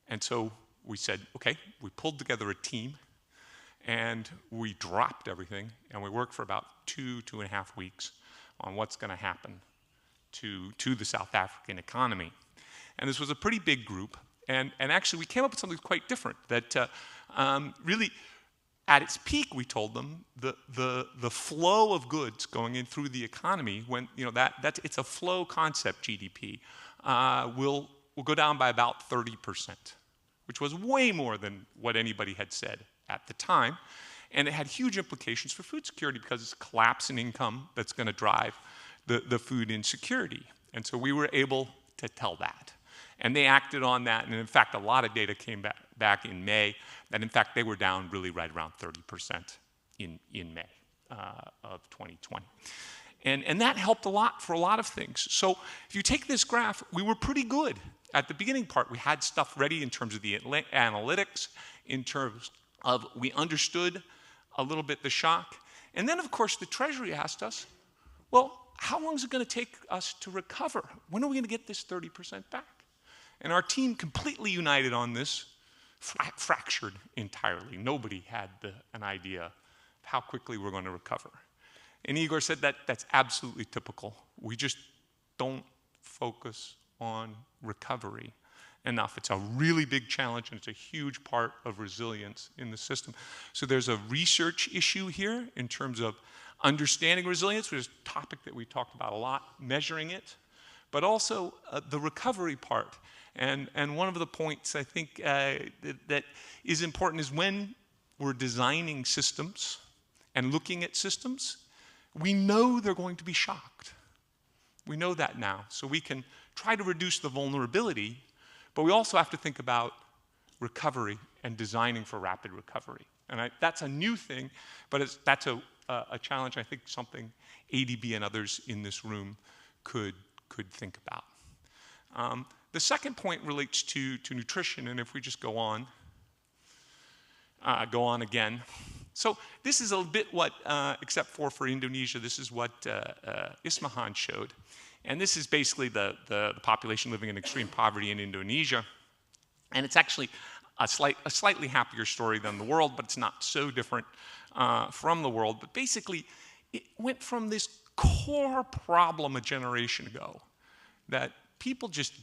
And so we said, okay, we pulled together a team, and we dropped everything, and we worked for about 2.5 weeks on what's going to happen to the South African economy. And this was a pretty big group, and actually we came up with something quite different, that really, at its peak, we told them the flow of goods going in through the economy, when, you know, it's a flow concept, GDP, will go down by about 30%. Which was way more than what anybody had said at the time. And it had huge implications for food security because it's a collapse in income that's going to drive the food insecurity. And so we were able to tell that. And they acted on that. And in fact, a lot of data came back in May that in fact they were down really right around 30% in May of 2020. And that helped a lot for a lot of things. So if you take this graph, we were pretty good. At the beginning part, we had stuff ready in terms of the analytics, in terms of we understood a little bit the shock. And then, of course, the Treasury asked us, well, how long is it going to take us to recover? When are we going to get this 30% back? And our team completely united on this, fractured entirely. Nobody had an idea of how quickly we're going to recover. And Igor said that that's absolutely typical. We just don't focus on recovery enough. It's a really big challenge, and it's a huge part of resilience in the system. So there's a research issue here in terms of understanding resilience, which is a topic that we talked about a lot, measuring it, but also the recovery part. And one of the points I think that is important is when we're designing systems and looking at systems, we know they're going to be shocked. We know that now. So we can try to reduce the vulnerability, but we also have to think about recovery and designing for rapid recovery. And that's a new thing, but that's a challenge, I think something ADB and others in this room could think about. The second point relates to nutrition, and if we just go on again. So this is a bit what, except for Indonesia, this is what Ismahan showed. And this is basically the population living in extreme poverty in Indonesia. And it's actually a slightly happier story than the world, but it's not so different from the world. But basically, it went from this core problem a generation ago that people just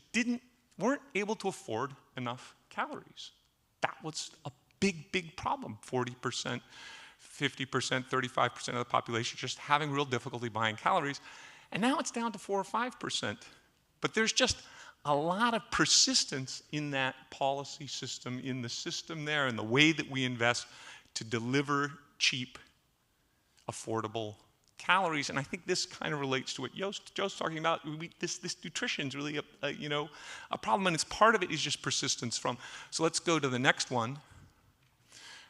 weren't able to afford enough calories. That was a big, big problem. 40%, 50%, 35% of the population just having real difficulty buying calories. And now it's down to 4 or 5%. But there's just a lot of persistence in that policy system, in the system there, and the way that we invest to deliver cheap, affordable calories. And I think this kind of relates to what Joe's talking about. This nutrition is really a problem, and it's part of it is just persistence from. So let's go to the next one,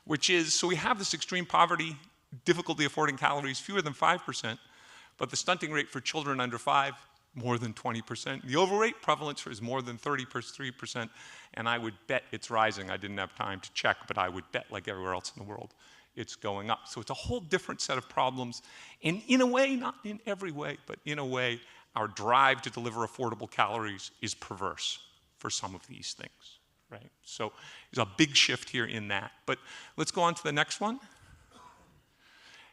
which is, so we have this extreme poverty, difficulty affording calories, fewer than 5%, but the stunting rate for children under 5, more than 20%. The overweight prevalence is more than 33%, and I would bet it's rising. I didn't have time to check, but I would bet, like everywhere else in the world, it's going up. So it's a whole different set of problems. And in a way, not in every way, but in a way, our drive to deliver affordable calories is perverse for some of these things, right? So there's a big shift here in that. But let's go on to the next one.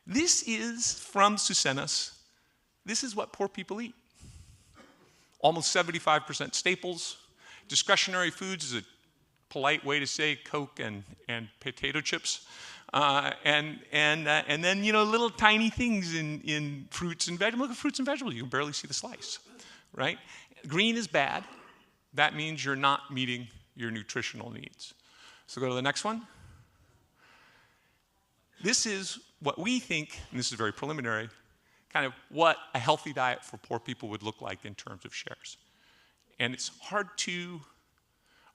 This is from Susenas. This is what poor people eat. Almost 75% staples. Discretionary foods is a polite way to say Coke and potato chips. And then, little tiny things in fruits and vegetables. Look at fruits and vegetables. You can barely see the slice, right? Green is bad. That means you're not meeting your nutritional needs. So go to the next one. This is what we think, and this is very preliminary, kind of what a healthy diet for poor people would look like in terms of shares. And it's hard to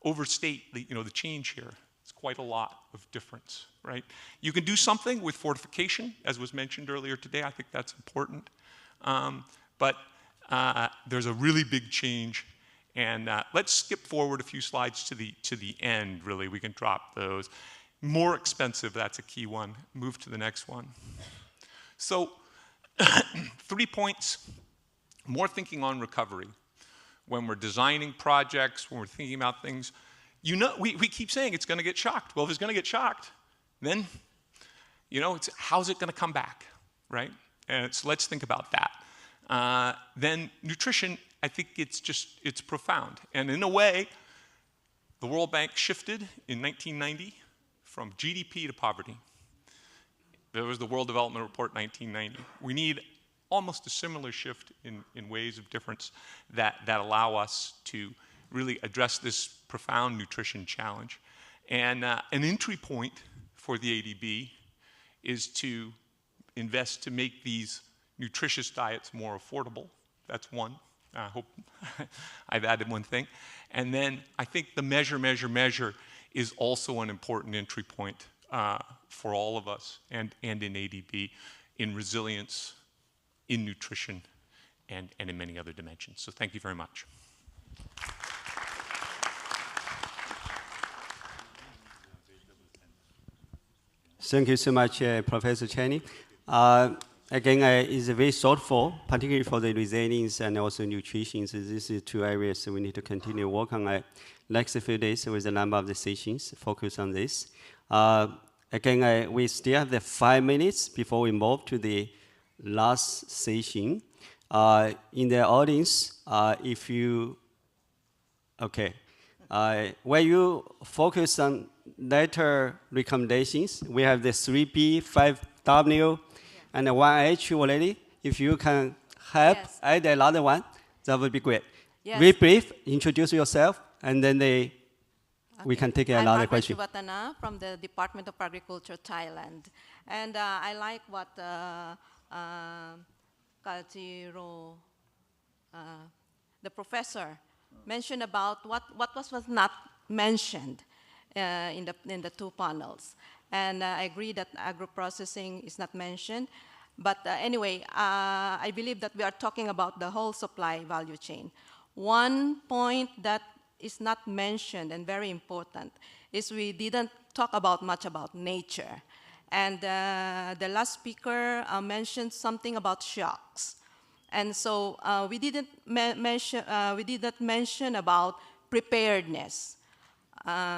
overstate the change here. It's quite a lot of difference, right? You can do something with fortification, as was mentioned earlier today. I think that's important. But there's a really big change. And let's skip forward a few slides to the end, really. We can drop those. More expensive, that's a key one. Move to the next one. So 3 points, more thinking on recovery. When we're designing projects, when we're thinking about things, we keep saying it's going to get shocked. Well, if it's going to get shocked, then, it's how's it going to come back, right? And so let's think about that. Then nutrition, I think it's profound. And in a way, the World Bank shifted in 1990 from GDP to poverty. There was the World Development Report 1990. We need almost a similar shift in ways of difference that allow us to really address this profound nutrition challenge. And an entry point for the ADB is to invest to make these nutritious diets more affordable. That's one. I hope I've added one thing. And then I think the measure is also an important entry point for all of us and in ADB, in resilience, in nutrition, and in many other dimensions. So thank you very much. Thank you so much, Professor Cheney. again, it's very thoughtful, particularly for the resilience and also nutrition. So these are two areas we need to continue work on. Next few days with a number of the sessions focus on this. Again, we still have the 5 minutes before we move to the last session. In the audience, if you, okay, where you focus on letter recommendations, we have the 3B, 5W, and the 1H already. If you can help add another one, that would be great. Yes. Very brief, introduce yourself, and then we can take another question. I'm Margaret Chivatana from the Department of Agriculture, Thailand. And I like what Kaltiro, the professor, mentioned about what was not mentioned in the two panels. And I agree that agro-processing is not mentioned. But anyway, I believe that we are talking about the whole supply value chain. One point that is not mentioned and very important is we didn't talk much about nature. And the last speaker mentioned something about shocks. And so we didn't mention about preparedness.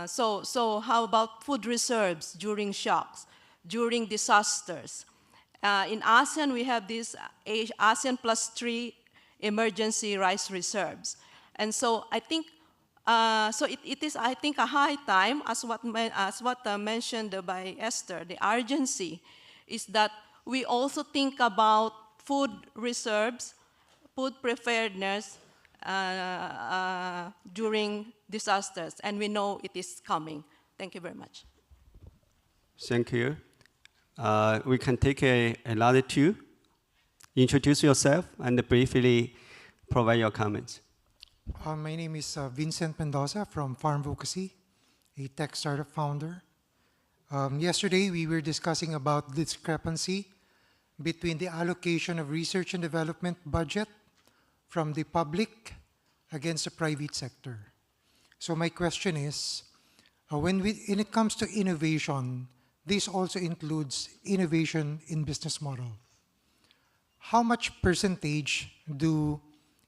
So how about food reserves during shocks, during disasters? In ASEAN, we have this ASEAN +3 emergency rice reserves. And so I think, it is, I think, a high time, as what mentioned by Esther, the urgency is that we also think about food reserves, food preparedness during disasters, and we know it is coming. Thank you very much. Thank you. We can take another two. Introduce yourself and briefly provide your comments. My name is Vincent Mendoza from Farm Vocacy, a tech startup founder. Yesterday, we were discussing about the discrepancy between the allocation of research and development budget from the public against the private sector. So my question is, when it comes to innovation, this also includes innovation in business model. How much percentage do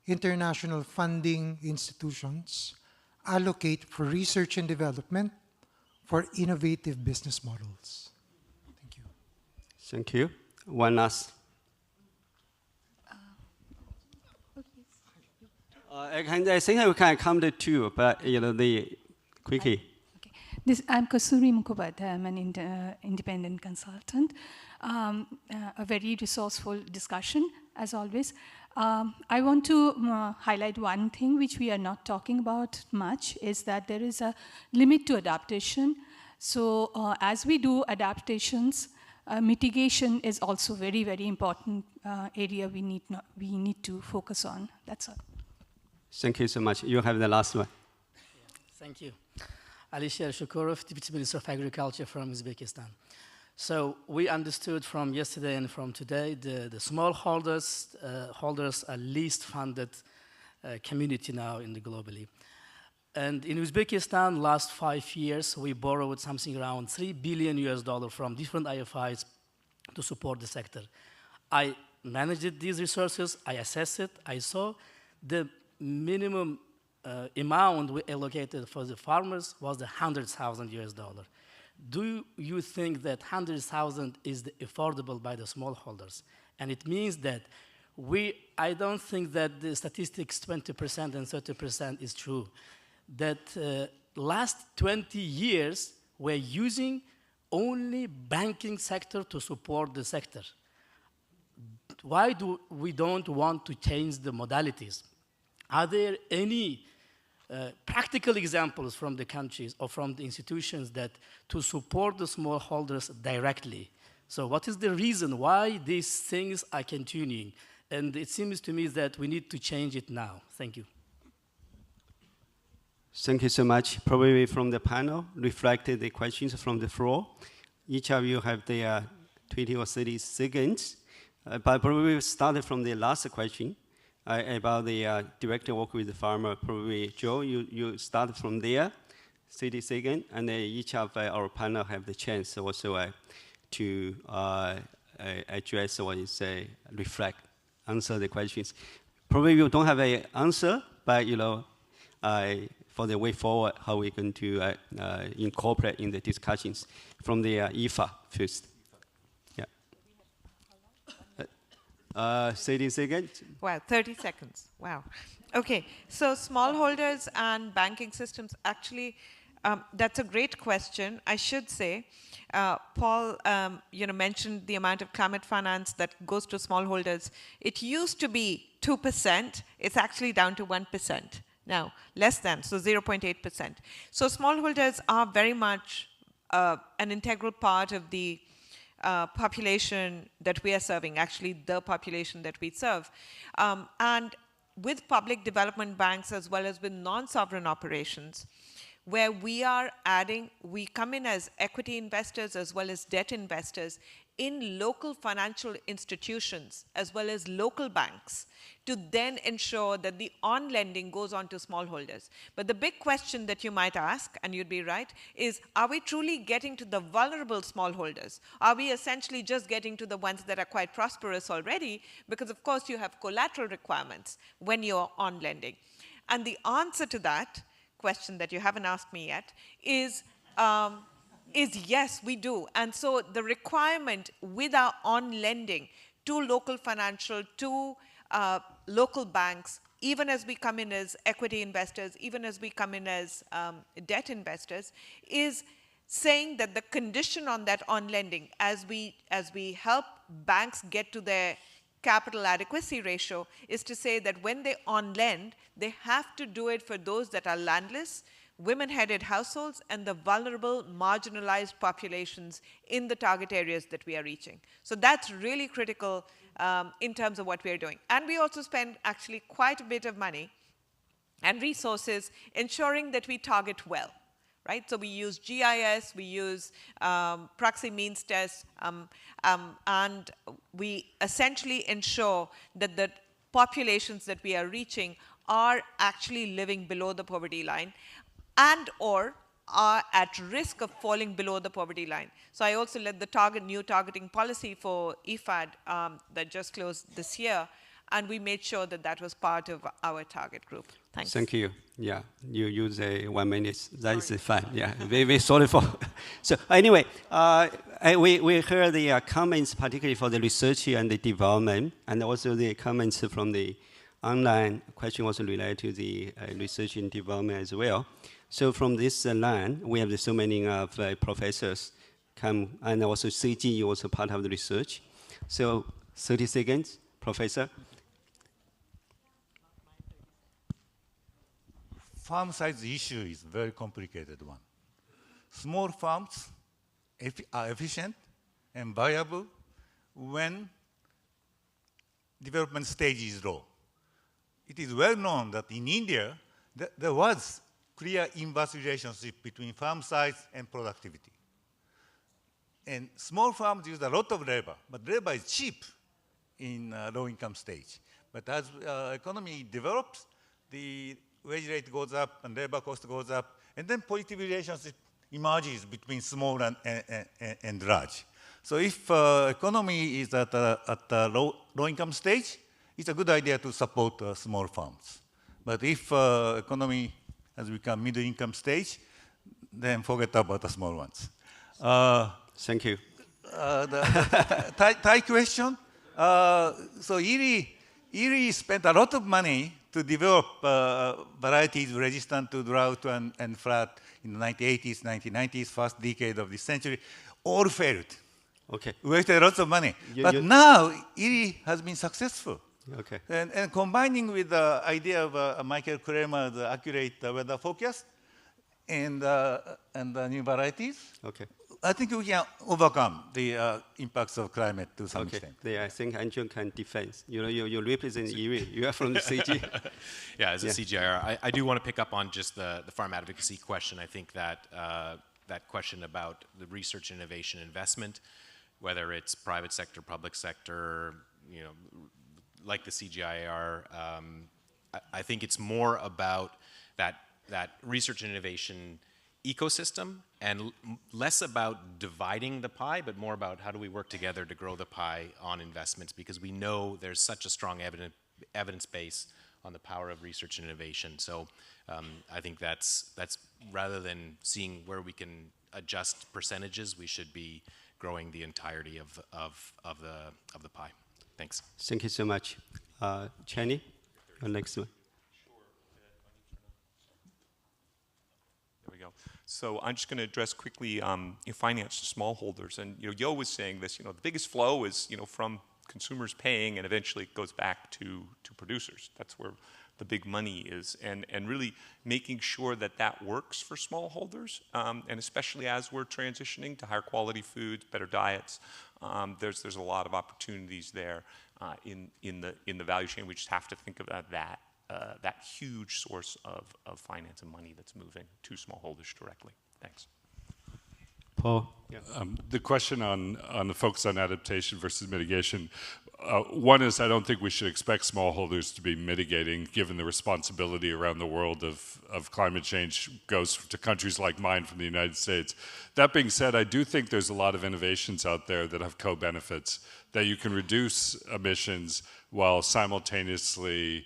international funding institutions allocate for research and development for innovative business models? Thank you. Thank you. One last. I think we can come to two, but quickly. I'm Kasuri Mukhopadhyay. I'm an independent consultant. A very resourceful discussion, as always. I want to highlight one thing which we are not talking about much, is that there is a limit to adaptation. So as we do adaptations, mitigation is also very, very important area we need to focus on. That's all. Thank you so much. You have the last one. Thank you. Alisher Shukurov, Deputy Minister of Agriculture from Uzbekistan. So we understood from yesterday and from today, the smallholders holders are least funded community now in the globally. And in Uzbekistan, last 5 years, we borrowed something around $3 billion from different IFIs to support the sector. I managed these resources, I assessed it, I saw the minimum amount we allocated for the farmers was the $100,000. Do you think that 100,000 is affordable by the smallholders? And it means that I don't think that the statistics 20% and 30% is true. That last 20 years, we're using only banking sector to support the sector. Why do we don't want to change the modalities? Are there any practical examples from the countries or from the institutions that to support the smallholders directly? So what is the reason why these things are continuing? And it seems to me that we need to change it now. Thank you. Thank you so much. Probably from the panel, reflected the questions from the floor. Each of you have the 20 or 30 seconds. But probably started from the last question. About the direct work with the farmer. Probably, Joe, you start from there, 30 seconds, and each of our panel have the chance also to address what you say, reflect, answer the questions. Probably you don't have an answer, but for the way forward, how we're going to incorporate in the discussions from the IFA first. Yeah. 30 seconds. Wow, 30 seconds. Wow. Okay, so smallholders and banking systems, actually, that's a great question. I should say, Paul, mentioned the amount of climate finance that goes to smallholders. It used to be 2%. It's actually down to 1% now, less than, so 0.8%. So smallholders are very much an integral part of the population that we are serving, actually the population that we serve. And with public development banks as well as with non-sovereign operations, where we come in as equity investors as well as debt investors in local financial institutions as well as local banks to then ensure that the on-lending goes on to smallholders. But the big question that you might ask, and you'd be right, is are we truly getting to the vulnerable smallholders? Are we essentially just getting to the ones that are quite prosperous already? Because of course you have collateral requirements when you're on-lending. And the answer to that question that you haven't asked me yet is yes, we do. And so the requirement with our on-lending to local financial, to local banks, even as we come in as equity investors, even as we come in as debt investors, is saying that the condition on that on-lending, as we help banks get to their capital adequacy ratio, is to say that when they on-lend, they have to do it for those that are landless, women-headed households, and the vulnerable, marginalized populations in the target areas that we are reaching. So that's really critical in terms of what we are doing. And we also spend actually quite a bit of money and resources ensuring that we target well. Right? So we use GIS, we use proxy means tests, and we essentially ensure that the populations that we are reaching are actually living below the poverty line and or are at risk of falling below the poverty line. So I also led the new targeting policy for IFAD that just closed this year, and we made sure that that was part of our target group. Thanks. Thank you. Yeah, you use 1 minute. That is fine. Yeah, very sorry for. So anyway, we heard the comments, particularly for the research and the development, and also the comments from the online question also related to the research and development as well. So from this line, we have so many professors come, and also CG also part of the research. So 30 seconds, Professor. Farm size issue is a very complicated one. Small farms are efficient and viable when development stage is low. It is well known that in India, there was clear inverse relationship between farm size and productivity. And small farms use a lot of labor, but labor is cheap in low income stage. But as economy develops, the wage rate goes up and labor cost goes up, and then positive relationship emerges between small and large. So if economy is at a low income stage, it's a good idea to support small farms. But if economy has become middle income stage, then forget about the small ones. Thank you. The Thai question. So Erie spent a lot of money to develop varieties resistant to drought and flood in the 1980s, 1990s, first decade of this century. All failed. Okay. Wasted lots of money. But now Erie has been successful. Okay. And combining with the idea of Michael Kramer's accurate weather forecast and the new varieties, okay, I think we can overcome the impacts of climate to some extent. Yeah, I think Andrew can defend. You represent Erie. You are from the CG. Yeah, as a CGIR, I do want to pick up on just the farm advocacy question. I think that that question about the research, innovation, investment, whether it's private sector, public sector, like the CGIAR, I think it's more about that research and innovation ecosystem and less about dividing the pie, but more about how do we work together to grow the pie on investments, because we know there's such a strong evidence base on the power of research and innovation. So I think that's rather than seeing where we can adjust percentages, we should be growing the entirety of the pie. Thanks. Thank you so much. Chenny, your next one. There we go. So I'm just going to address quickly finance to smallholders. And Yo was saying this. The biggest flow is from consumers paying, and eventually it goes back to producers. That's where the big money is, and really making sure that that works for smallholders, and especially as we're transitioning to higher quality foods, better diets. There's a lot of opportunities there in the value chain. We just have to think about that huge source of finance and money that's moving to smallholders directly. Thanks. Paul? Yeah. The question on the focus on adaptation versus mitigation, one is I don't think we should expect smallholders to be mitigating, given the responsibility around the world of climate change goes to countries like mine from the United States. That being said, I do think there's a lot of innovations out there that have co-benefits, that you can reduce emissions while simultaneously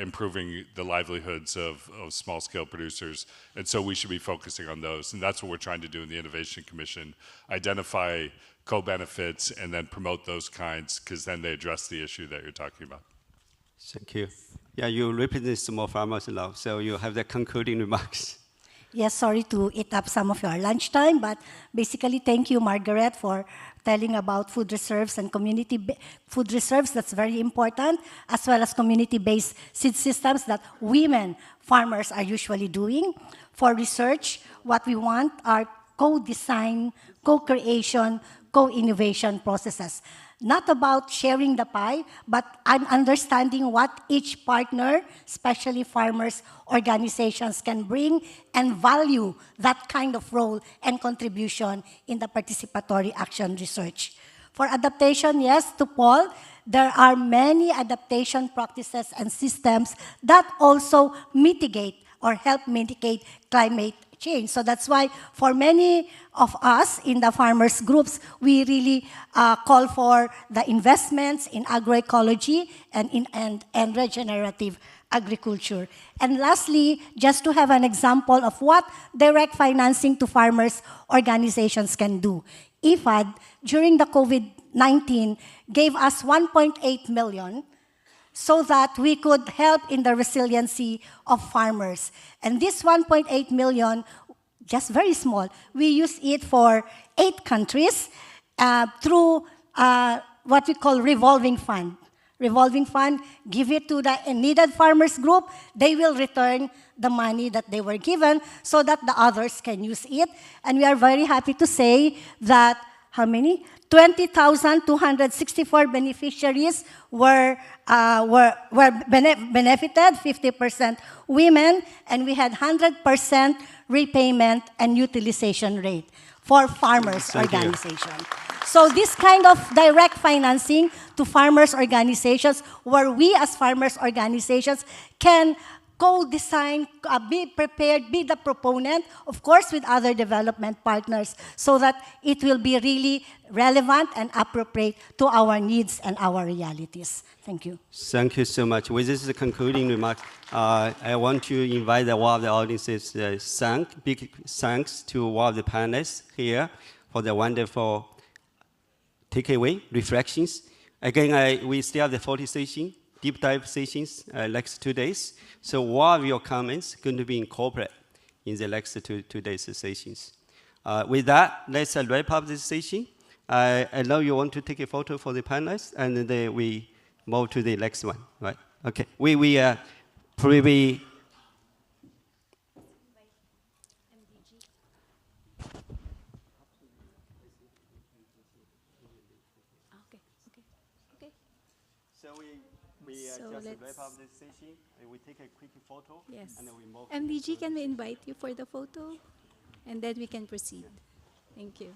improving the livelihoods of small-scale producers. And so we should be focusing on those. And that's what we're trying to do in the Innovation Commission, identify co-benefits and then promote those kinds, because then they address the issue that you're talking about. Thank you. Yeah, you represent small farmers now, so you have the concluding remarks. Yes, sorry to eat up some of your lunchtime, but basically thank you, Margaret, for telling about food reserves and community food reserves. That's very important, as well as community-based seed systems that women farmers are usually doing. For research, what we want are co-design, co-creation, co-innovation processes. Not about sharing the pie, but I'm understanding what each partner, especially farmers, organizations can bring and value that kind of role and contribution in the participatory action research. For adaptation, yes, to Paul, there are many adaptation practices and systems that also mitigate or help mitigate climate change. So that's why for many of us in the farmers groups, we really call for the investments in agroecology and regenerative agriculture. And lastly, just to have an example of what direct financing to farmers organizations can do. IFAD, during the COVID-19, gave us 1.8 million so that we could help in the resiliency of farmers. And this 1.8 million, just very small, we use it for 8 countries through what we call revolving fund. Revolving fund, give it to the needed farmers group, they will return the money that they were given so that the others can use it. And we are very happy to say that, how many? 20,264 beneficiaries were benefited, 50% women, and we had 100% repayment and utilization rate for farmers organization. So this kind of direct financing to farmers organizations, where we as farmers organizations can co-design, be prepared, be the proponent, of course with other development partners, so that it will be really relevant and appropriate to our needs and our realities. Thank you. Thank you so much. With this concluding remark, I want to invite one of the audiences, big thanks to one of the panelists here for the wonderful takeaway, reflections. Again, we still have the 40 sessions, deep dive sessions, next 2 days. So one of your comments going to be incorporated in the next two days sessions. With that, let's wrap up this session. I know you want to take a photo for the panelists, and then we move to the next one, right? Okay, we probably. So we just wrap up this session, and we take a quick photo, Yes. and then we move. MDG, can we invite you for the photo? And then we can proceed. Thank you.